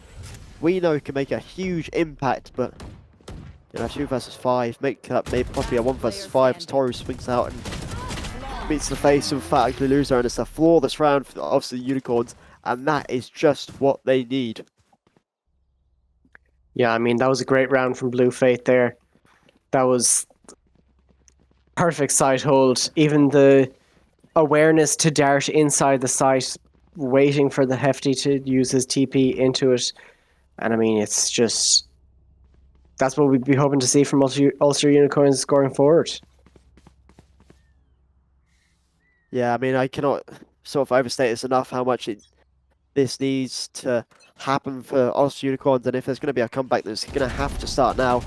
we know can make a huge impact, but You know, 2 versus 5, make that maybe possibly a 1 versus 5 as Toru swings out and meets the face of Fat Ugly Loser, and it's a flawless round for obviously the Unicorns, and that is just what they need.
Yeah, I mean, that was a great round from Blue Fate there. That was perfect site hold. Even the awareness to dart inside the site, waiting for the Hefty to use his TP into it. And I mean, it's just... that's what we'd be hoping to see from Ulster Unicorns scoring forward.
Yeah, I mean, I cannot sort of overstate this enough how much this needs to happen for Ulster Unicorns, and if there's going to be a comeback, there's going to have to start now.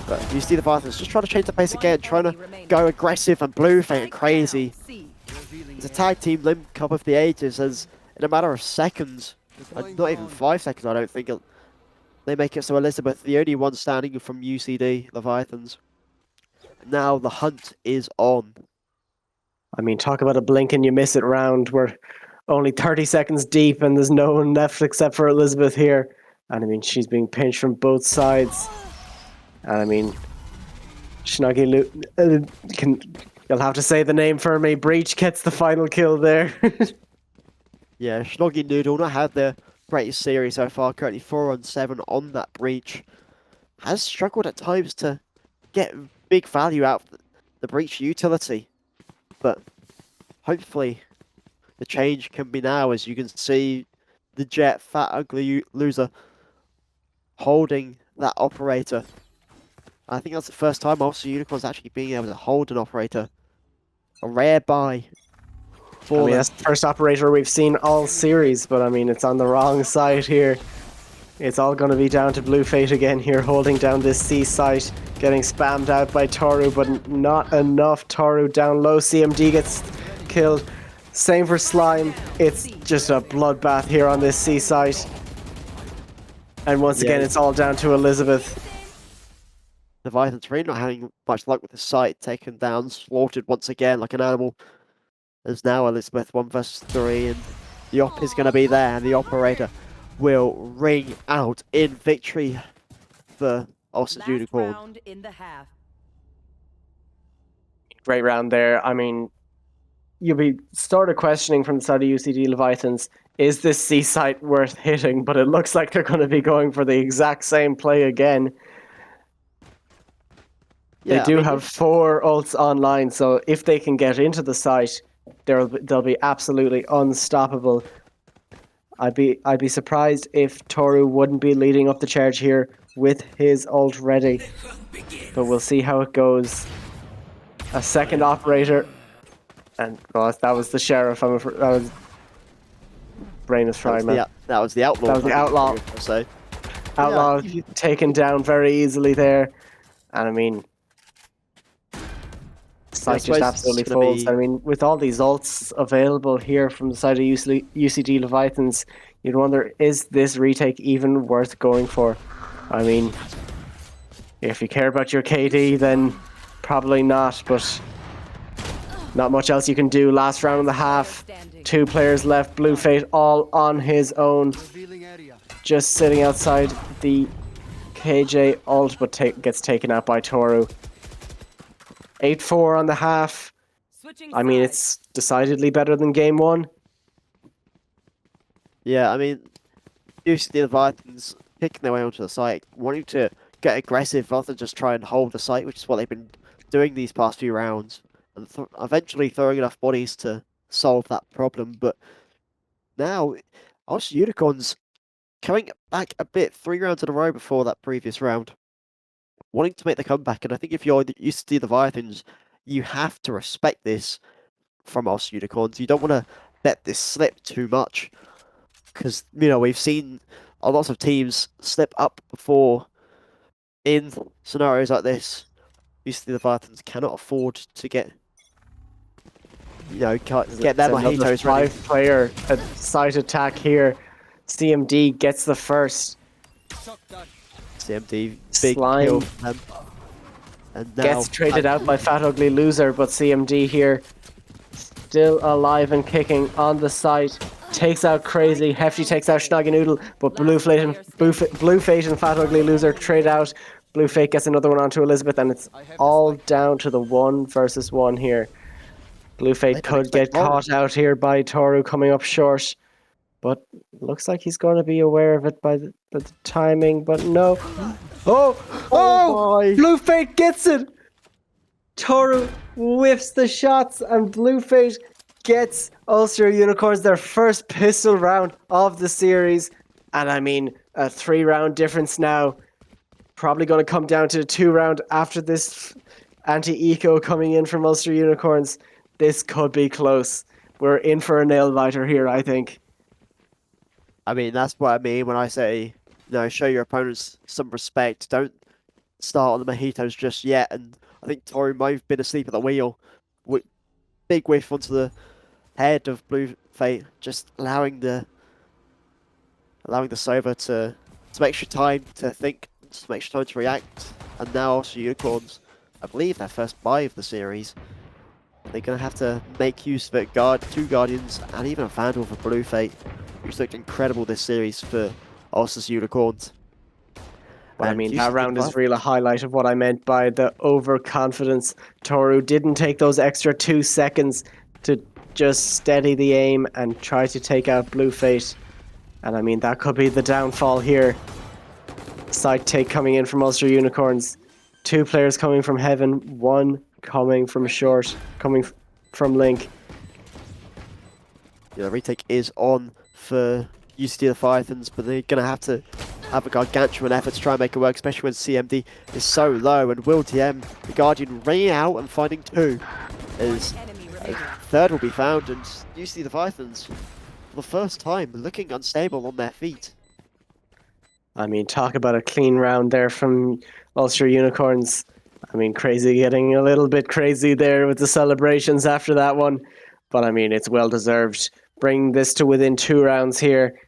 But you see the Vikings just trying to change the pace again, trying to go aggressive and Blue Fate and crazy. It's a tag team link up of the ages, as in a matter of seconds, not even 5 seconds, I don't think, they make it so Elizabeth, the only one standing from UCD, Leviathans. Now the hunt is on.
I mean, talk about a blink and you miss it round. We're only 30 seconds deep and there's no one left except for Elizabeth here. And I mean, she's being pinched from both sides. And I mean, you'll have to say the name for me. Breach gets the final kill there.
Yeah, Snoggy Noodle not had the greatest series so far, currently 4-on-7 on that Breach. Has struggled at times to get big value out of the Breach utility. But hopefully the change can be now, as you can see the Jet, Fat Ugly Loser, holding that operator. I think that's the first time Ulster Unicorns actually being able to hold an operator. A rare buy.
I mean, that's the first operator we've seen all series, but I mean, it's on the wrong side here. It's all going to be down to Blue Fate again here, holding down this C site, getting spammed out by Toru, but not enough. Toru down low, CMD gets killed. Same for Slime. It's just a bloodbath here on this C site. And once again, it's all down to Elizabeth.
Leviathan's really not having much luck with the site, taken down, slaughtered once again like an animal. There's now Elizabeth 1 versus 3, and the op is going to be there, and the operator will ring out in victory for Ulster Unicorn.
Round in the half.
Great round there. I mean, you'll be sort of questioning from the side of UCD Leviathans, is this C site worth hitting? But it looks like they're going to be going for the exact same play again.
Yeah,
they do have 4 ults online, so if they can get into the site, they'll be absolutely unstoppable. I'd be surprised if Toru wouldn't be leading up the charge here with his ult ready. But we'll see how it goes. A second operator, and that was the sheriff. That was brain is fried, man.
That was the outlaw.
That was the outlaw.
So,
outlaw taken down very easily there, and I mean, site just absolutely folds. I mean, with all these ults available here from the side of UCD Leviathans, you'd wonder, is this retake even worth going for? I mean, if you care about your KD, then probably not, but not much else you can do. Last round and a half, 2 players left. Blue Fate all on his own, just sitting outside the KJ ult, but gets taken out by Toru. 8-4 on the half. I mean, it's decidedly better than game 1.
Yeah, I mean, UCD Leviathans picking their way onto the site, wanting to get aggressive rather than just try and hold the site, which is what they've been doing these past few rounds, and eventually throwing enough bodies to solve that problem. But now, Ulster Unicorns coming back a bit, 3 rounds in a row before that previous round, wanting to make the comeback. And I think if you're UCD Leviathans, you have to respect this from Ulster Unicorns. You don't want to let this slip too much, because, you know, we've seen a lot of teams slip up before in scenarios like this. UCD Leviathans cannot afford to get, you know, get their mojitos ready.
5-player site attack here. CMD gets the first.
CMD, big
Slime
kill for them. And now,
gets traded out by Fat Ugly Loser, but CMD here still alive and kicking on the site. Takes out Crazy. Hefty takes out Snoggy Noodle, but Blue Fate and Fat Ugly Loser trade out. Blue Fate gets another one onto Elizabeth, and it's all down to the 1 versus 1 here. Blue Fate
They don't
could get
expect more.
caught out here by Toru coming up short. But looks like he's going to be aware of it by the timing, but no. Oh!
my.
Blue Fate gets it! Toru whiffs the shots, and Blue Fate gets Ulster Unicorns their first pistol round of the series. And I mean, a 3-round difference now. Probably going to come down to a 2-round after this anti-eco coming in from Ulster Unicorns. This could be close. We're in for a nail-biter here, I think.
I mean, that's what I mean when I say, show your opponents some respect. Don't start on the mojitos just yet. And I think Toru might have been asleep at the wheel. Big whiff onto the head of Blue Fate, just allowing the Sova to some extra time to think, some extra time to react. And now also Unicorns, I believe their first buy of the series. They're going to have to make use of it. 2 Guardians and even a Vandal for Blue Fate, who's looked incredible this series for Ulster's Unicorns.
Well, I mean, that round is really a highlight of what I meant by the overconfidence. Toru didn't take those extra 2 seconds to just steady the aim and try to take out Blue Fate. And I mean, that could be the downfall here. Side take coming in from Ulster Unicorns. 2 players coming from heaven, 1 coming from short, coming from Link.
Yeah, the retake is on for UCD Leviathans, but they're going to have a gargantuan effort to try and make it work, especially when CMD is so low. And Will TM, the Guardian, ringing out and finding 2. As a 3rd will be found, and UCD Leviathans, for the first time, looking unstable on their feet.
I mean, talk about a clean round there from Ulster Unicorns. I mean, crazy getting a little bit crazy there with the celebrations after that one. But I mean, it's well deserved. Bring this to within 2 rounds here.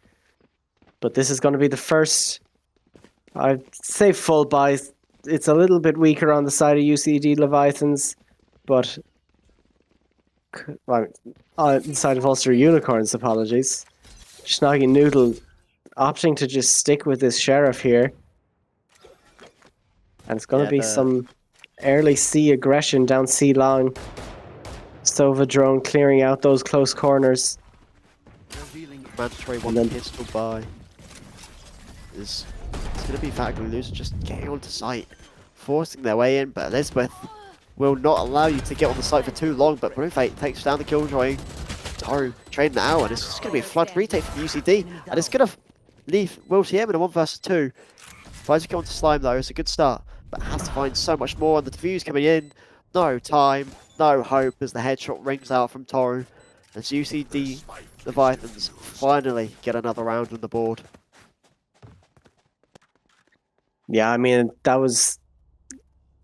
But this is going to be the first, I'd say, full buy. It's a little bit weaker on the side of UCD Leviathans, but on the side of Ulster Unicorns, apologies. Snoggy Noodle opting to just stick with this Sheriff here. And it's going to be some early C aggression down C long. Sova drone clearing out those close corners.
Mandatory 1 pistol buy. It's going to be Valorant Loser just getting onto site, forcing their way in, but Elizabeth will not allow you to get on the site for too long, but Blue Fate takes down the killjoy. Toru trading it out, and it's just going to be a flood retake from UCD, and it's going to leave Will TM in a 1 versus 2. Tries to get onto Slime though, it's a good start, but has to find so much more, and the defuse coming in. No time, no hope as the headshot rings out from Toru, as UCD Leviathans finally get another round on the board.
Yeah, I mean, that was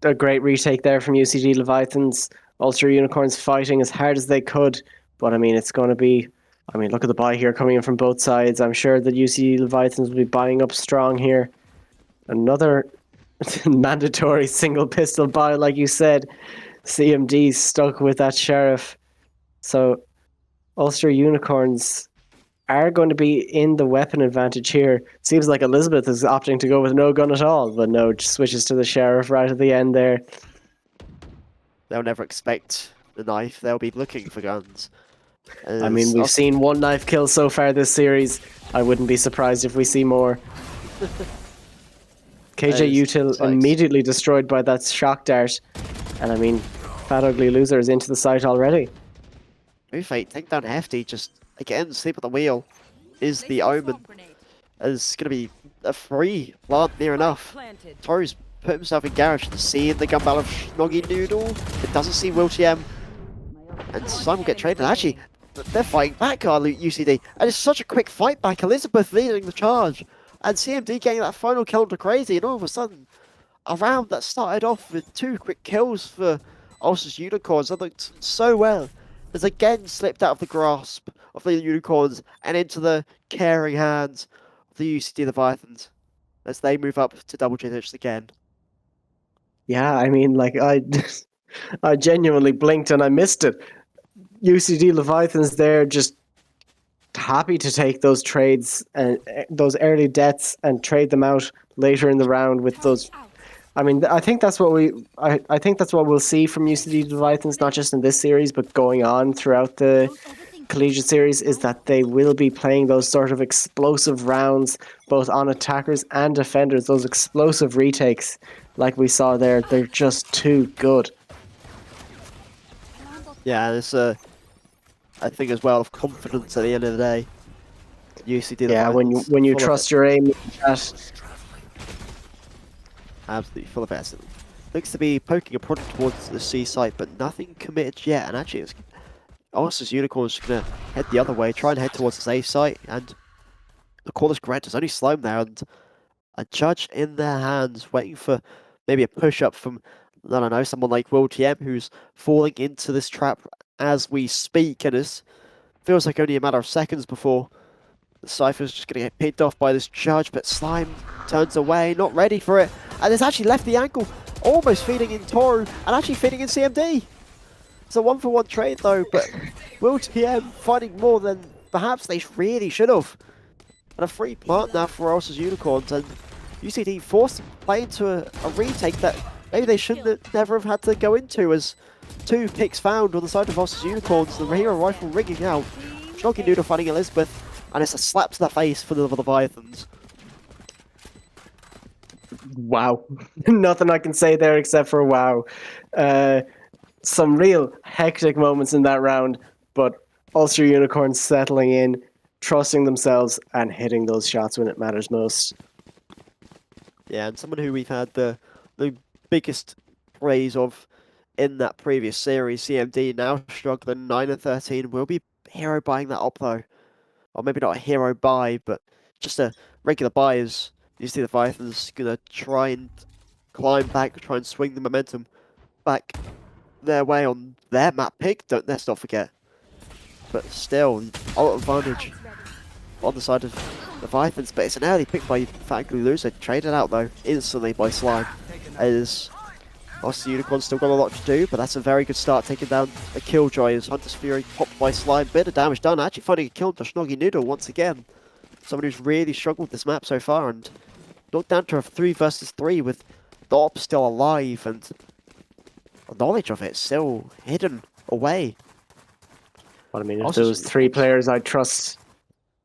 a great retake there from UCD Leviathans. Ulster Unicorns fighting as hard as they could, but I mean, it's going to be, I mean, look at the buy here coming in from both sides. I'm sure that UCD Leviathans will be buying up strong here. Another mandatory single pistol buy, like you said. CMD stuck with that Sheriff. So Ulster Unicorns are going to be in the weapon advantage here. Seems like Elizabeth is opting to go with no gun at all, but no, just switches to the Sheriff right at the end there.
They'll never expect the knife, they'll be looking for guns.
I mean, we've seen 1 knife kill so far this series. I wouldn't be surprised if we see more. KJ Util immediately destroyed by that shock dart. And I mean, Fat Ugly Loser is into the site already.
Blue Fate take down Hefty, just again sleep at the wheel is the omen. It's going to be a free plant near enough. Toru's put himself in garage to see the gun battle of Snoggy Noodle. It doesn't see Will TM. And Slime will get traded. Actually, they're fighting back, UCD. And it's such a quick fight back. Elizabeth leading the charge. And CMD getting that final kill to Crazy. And all of a sudden, a round that started off with 2 quick kills for Ulster's Unicorns that looked so well has again slipped out of the grasp of the Unicorns and into the caring hands of the UCD Leviathans as they move up to double digits again.
Yeah, I mean, like, I genuinely blinked and I missed it. UCD Leviathans there just happy to take those trades and those early deaths and trade them out later in the round with those I mean, I think that's what I think that's what we'll see from UCD Leviathans, not just in this series, but going on throughout the Collegiate Series, is that they will be playing those sort of explosive rounds, both on attackers and defenders. Those explosive retakes, like we saw there, they're just too good.
Yeah, and it's I think as well of confidence at the end of the day. UCD
Yeah, when you
full of
trust
it.
your aim, that
Absolutely full of it. It looks to be poking a product towards the C site, but nothing committed yet. And actually, it's Ulster's Unicorn's just gonna head the other way, try and head towards the A site, and the call correct. There's only Slime there, and a judge in their hands, waiting for maybe a push up from, I don't know, someone like Will TM, who's falling into this trap as we speak, and it feels like only a matter of seconds before the Cypher's just going to get picked off by this judge, but Slime turns away, not ready for it, and it's actually left the ankle, almost feeding in Toru, and actually feeding in CMD. It's a 1-for-1 trade though, but Will TM finding more than perhaps they really should have. And a free plant now for Ulster's Unicorns, and UCD forced to play into a retake that maybe they shouldn't have, never have had to go into, as 2 picks found on the side of Ulster's Unicorns, the hero rifle rigging out, Snoggy Noodle finding Elizabeth, and it's a slap to the face for the Leviathans.
wow, nothing I can say there except for wow. Some real hectic moments in that round, but Ulster Unicorns settling in, trusting themselves, and hitting those shots when it matters most.
Yeah, and someone who we've had the biggest praise of in that previous series, CMD, now struggling 9-13, will be hero buying that up though. Or maybe not a hero buy, but just a regular buy, as you see the Leviathans gonna try and climb back, try and swing the momentum back their way on their map pick, let's not forget. But still, all advantage on the side of the Leviathans, but it's an early pick by Fagly Loser, traded out though, instantly by Slime. As Ulster Unicorns still got a lot to do, but that's a very good start, taking down a Killjoy as Hunter's Fury popped by Slime. Bit of damage done, actually finding a kill to Snoggy Noodle once again. Someone who's really struggled this map so far, and knocked down to a 3 versus 3 with the op still alive, and the knowledge of it still hidden away.
But I mean, if
Ulster's
there was 3 players I'd trust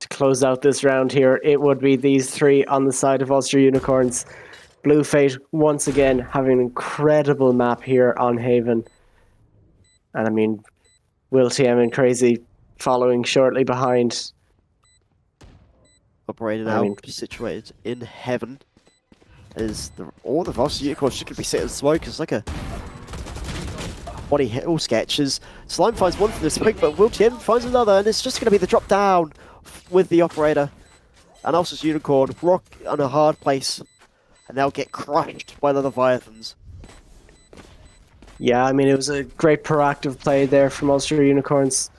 to close out this round here, it would be these 3 on the side of Ulster Unicorns. Blue Fate, once again, having an incredible map here on Haven. And I mean, Will TM and Crazy following shortly behind.
Operating
I
out,
mean-
situated in heaven. Is all the Ulster Unicorns should be sitting in smoke. It's like a body hill sketches. Slime finds one from this pick, but Will TM finds another, and it's just going to be the drop down with the operator. And Ulster's Unicorn rock on a hard place, and they'll get crushed by the Leviathans.
Yeah, I mean, it was a great proactive play there from Ulster Unicorns.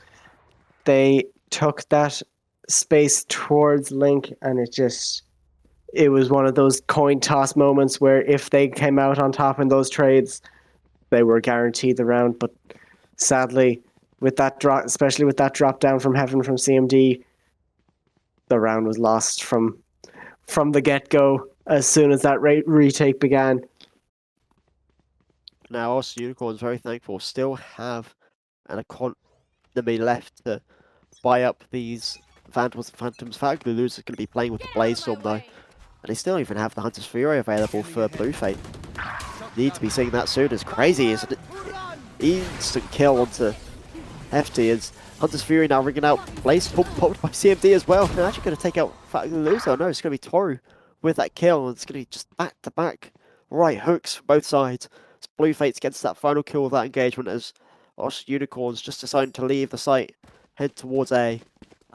They took that space towards Link, and it was one of those coin toss moments where if they came out on top in those trades, they were guaranteed the round. But sadly, with that drop, especially with that drop down from Heaven from CMD, the round was lost from the get-go as soon as that retake began.
Now, Ulster Unicorns, very thankful, still have an economy left to buy up these Vandals and Phantoms. Fagly Loser is going to be playing with the Blaze Storm though, and they still even have the Hunter's Fury available for Blue Fate. Need to be seeing that soon. As Crazy is an instant kill onto Hefty, as Hunter's Fury now ringing out Blaze Storm popped by CMD as well. They're actually going to take out Fagly Loser. No, it's going to be Toru with that kill, and it's going to be just back to back right hooks from both sides. As Blue Fates gets that final kill of that engagement, as Ulster Unicorns just deciding to leave the site, head towards A.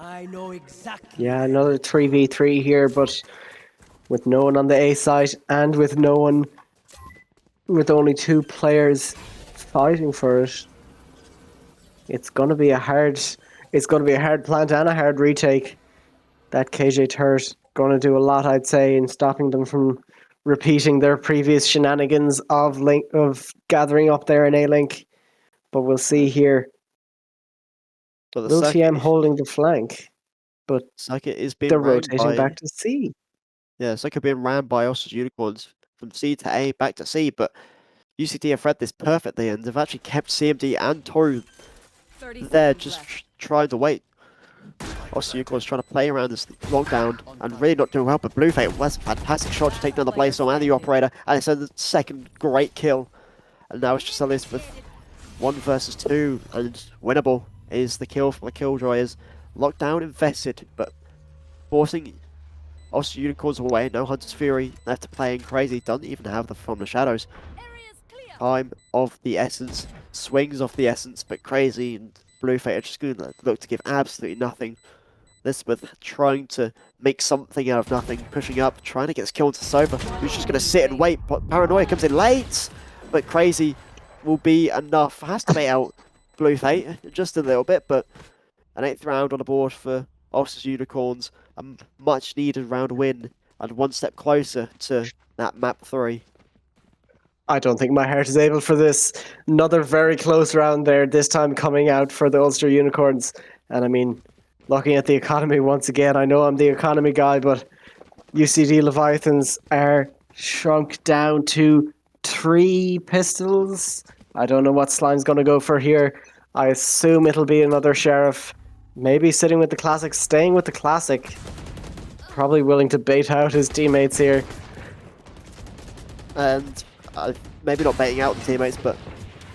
I know exactly.
Yeah, another 3v3 here, but with no one on the A side and with only 2 players fighting for it. It's gonna be a hard plant and a hard retake. That KJ turret gonna do a lot, I'd say, in stopping them from repeating their previous shenanigans of gathering up there in A-Link. But we'll see here.
But the
Will TM
circuit,
holding the flank, but
circuit is being
they're
ran
rotating
by,
back to C.
yeah, circuit being ran by Ulster Unicorns. from C to A, back to C, but UCD have read this perfectly and have actually kept CMD and Toru
30
there
seconds
just
left.
trying to wait. Also, Unicorn's trying to play around this lockdown and really not doing well, but Bluefate, that's a fantastic shot to take down the Blaze and the operator, and it's a second great kill. And now it's just Elizabeth 1 versus 2, and winnable is the kill from the Killjoys. Lockdown invested, but forcing also Unicorns away. No Hunter's Fury left to play in crazy, doesn't even have the From the Shadows. Time of the essence, swings of the essence, but crazy and Bluefate are just going to look to give absolutely nothing. Elizabeth trying to make something out of nothing, pushing up, trying to get this kill into Sova, who's just going to sit and wait, but Paranoia comes in late, but crazy will be enough. Has to bait out Bluefate just a little bit, but an 8th round on the board for Ulster's Unicorns, a much needed round win, and one step closer to that map 3.
I don't think my heart is able for this. Another very close round there, this time coming out for the Ulster Unicorns. And I mean, looking at the economy once again, I know I'm the economy guy, but UCD Leviathans are shrunk down to 3 pistols. I don't know what Slime's going to go for here. I assume it'll be another Sheriff. Maybe sitting with the Classic, staying with the Classic. Probably willing to bait out his teammates here.
And maybe not baiting out the teammates, but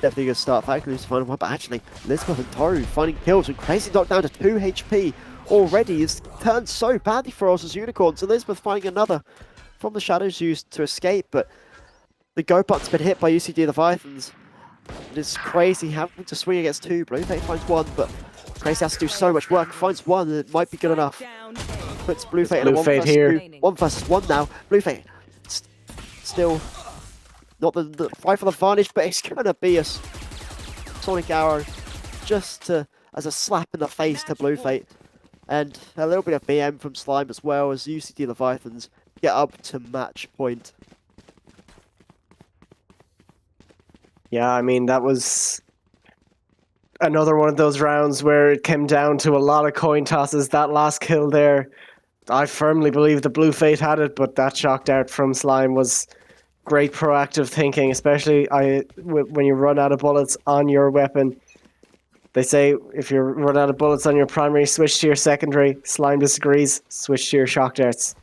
definitely a good start. Factory to find one, but actually, Elizabeth and Toru finding kills and crazy knockdown to 2 HP already is turned so badly for us as Unicorns. Elizabeth finding another from the shadows used to escape, but the go button's been hit by UCD Leviathans. It is crazy having to swing against 2. Bluefate finds 1, but Crazy has to do so much work. Finds 1, and it might be good enough. Puts Bluefate in a 1 versus
here.
2. 1 versus 1 now. Bluefate still not the fight for the advantage, but it's gonna be a Sonic Arrow just as a slap in the face to Bluefate. And a little bit of BM from Slime as well as UCD Leviathans get up to match point.
Yeah, I mean, that was another one of those rounds where it came down to a lot of coin tosses. That last kill there, I firmly believe the Bluefate had it, but that shock dart from Slime was great proactive thinking, especially when you run out of bullets on your weapon. They say if you run out of bullets on your primary, switch to your secondary. Slime disagrees, switch to your shock darts.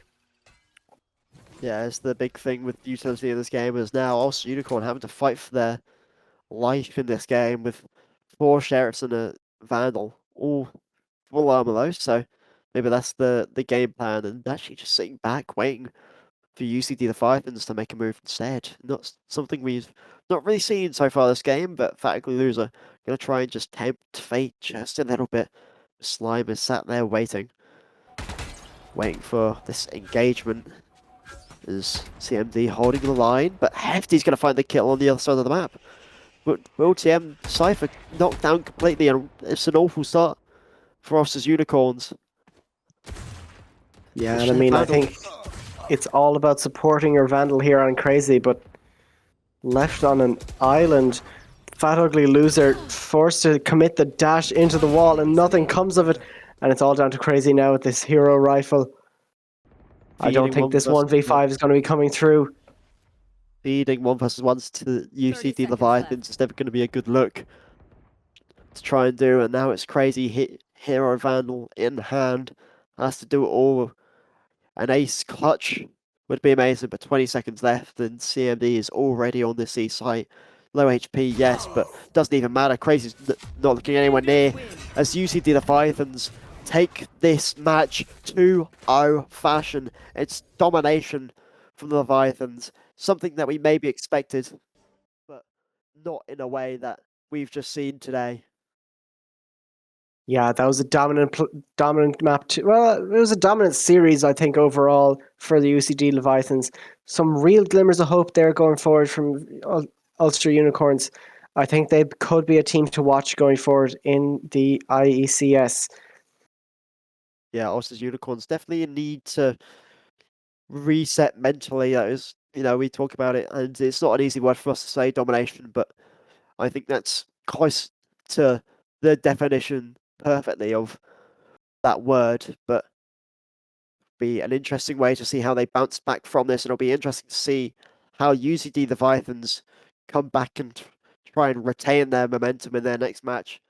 Yeah, it's the big thing with utility in this game is now also Unicorn having to fight for their life in this game with 4 Sheriffs and a Vandal, all full armor though, so maybe that's the game plan, and actually just sitting back waiting for UCD Leviathans to make a move instead. Not something we've not really seen so far this game, but Fatically Loser gonna try and just tempt fate just a little bit. Slime is sat there waiting for this engagement. Is CMD holding the line, but Hefty's gonna find the kill on the other side of the map. But will TM Cypher knocked down completely, and it's an awful start for us as Unicorns.
Yeah, and I mean, I think it's all about supporting your Vandal here on Crazy, but left on an island, Fat Ugly Loser forced to commit the dash into the wall, and nothing comes of it, and it's all down to Crazy now with this hero rifle. I don't think this 1v5 is going to be coming through.
Feeding 1 versus 1s to UCD Leviathans is never going to be a good look to try and do, and now it's Crazy hero Vandal in hand. Has to do it all. An ace clutch would be amazing, but 20 seconds left and CMD is already on the C site. Low HP, yes, but doesn't even matter. Crazy's not looking anywhere near as UCD Leviathans take this match 2-0 fashion. It's domination from the Leviathans, something that we maybe expected, but not in a way that we've just seen today.
Yeah, that was a dominant map too. Well, it was a dominant series, I think, overall for the UCD Leviathans. Some real glimmers of hope there going forward from Ulster Unicorns. I think they could be a team to watch going forward in the IECS.
Yeah, Ulster's Unicorns definitely need to reset mentally. That is, we talk about it, and it's not an easy word for us to say, domination, but I think that's close to the definition perfectly of that word. But be an interesting way to see how they bounce back from this, and it'll be interesting to see how UCD Leviathans come back and try and retain their momentum in their next match.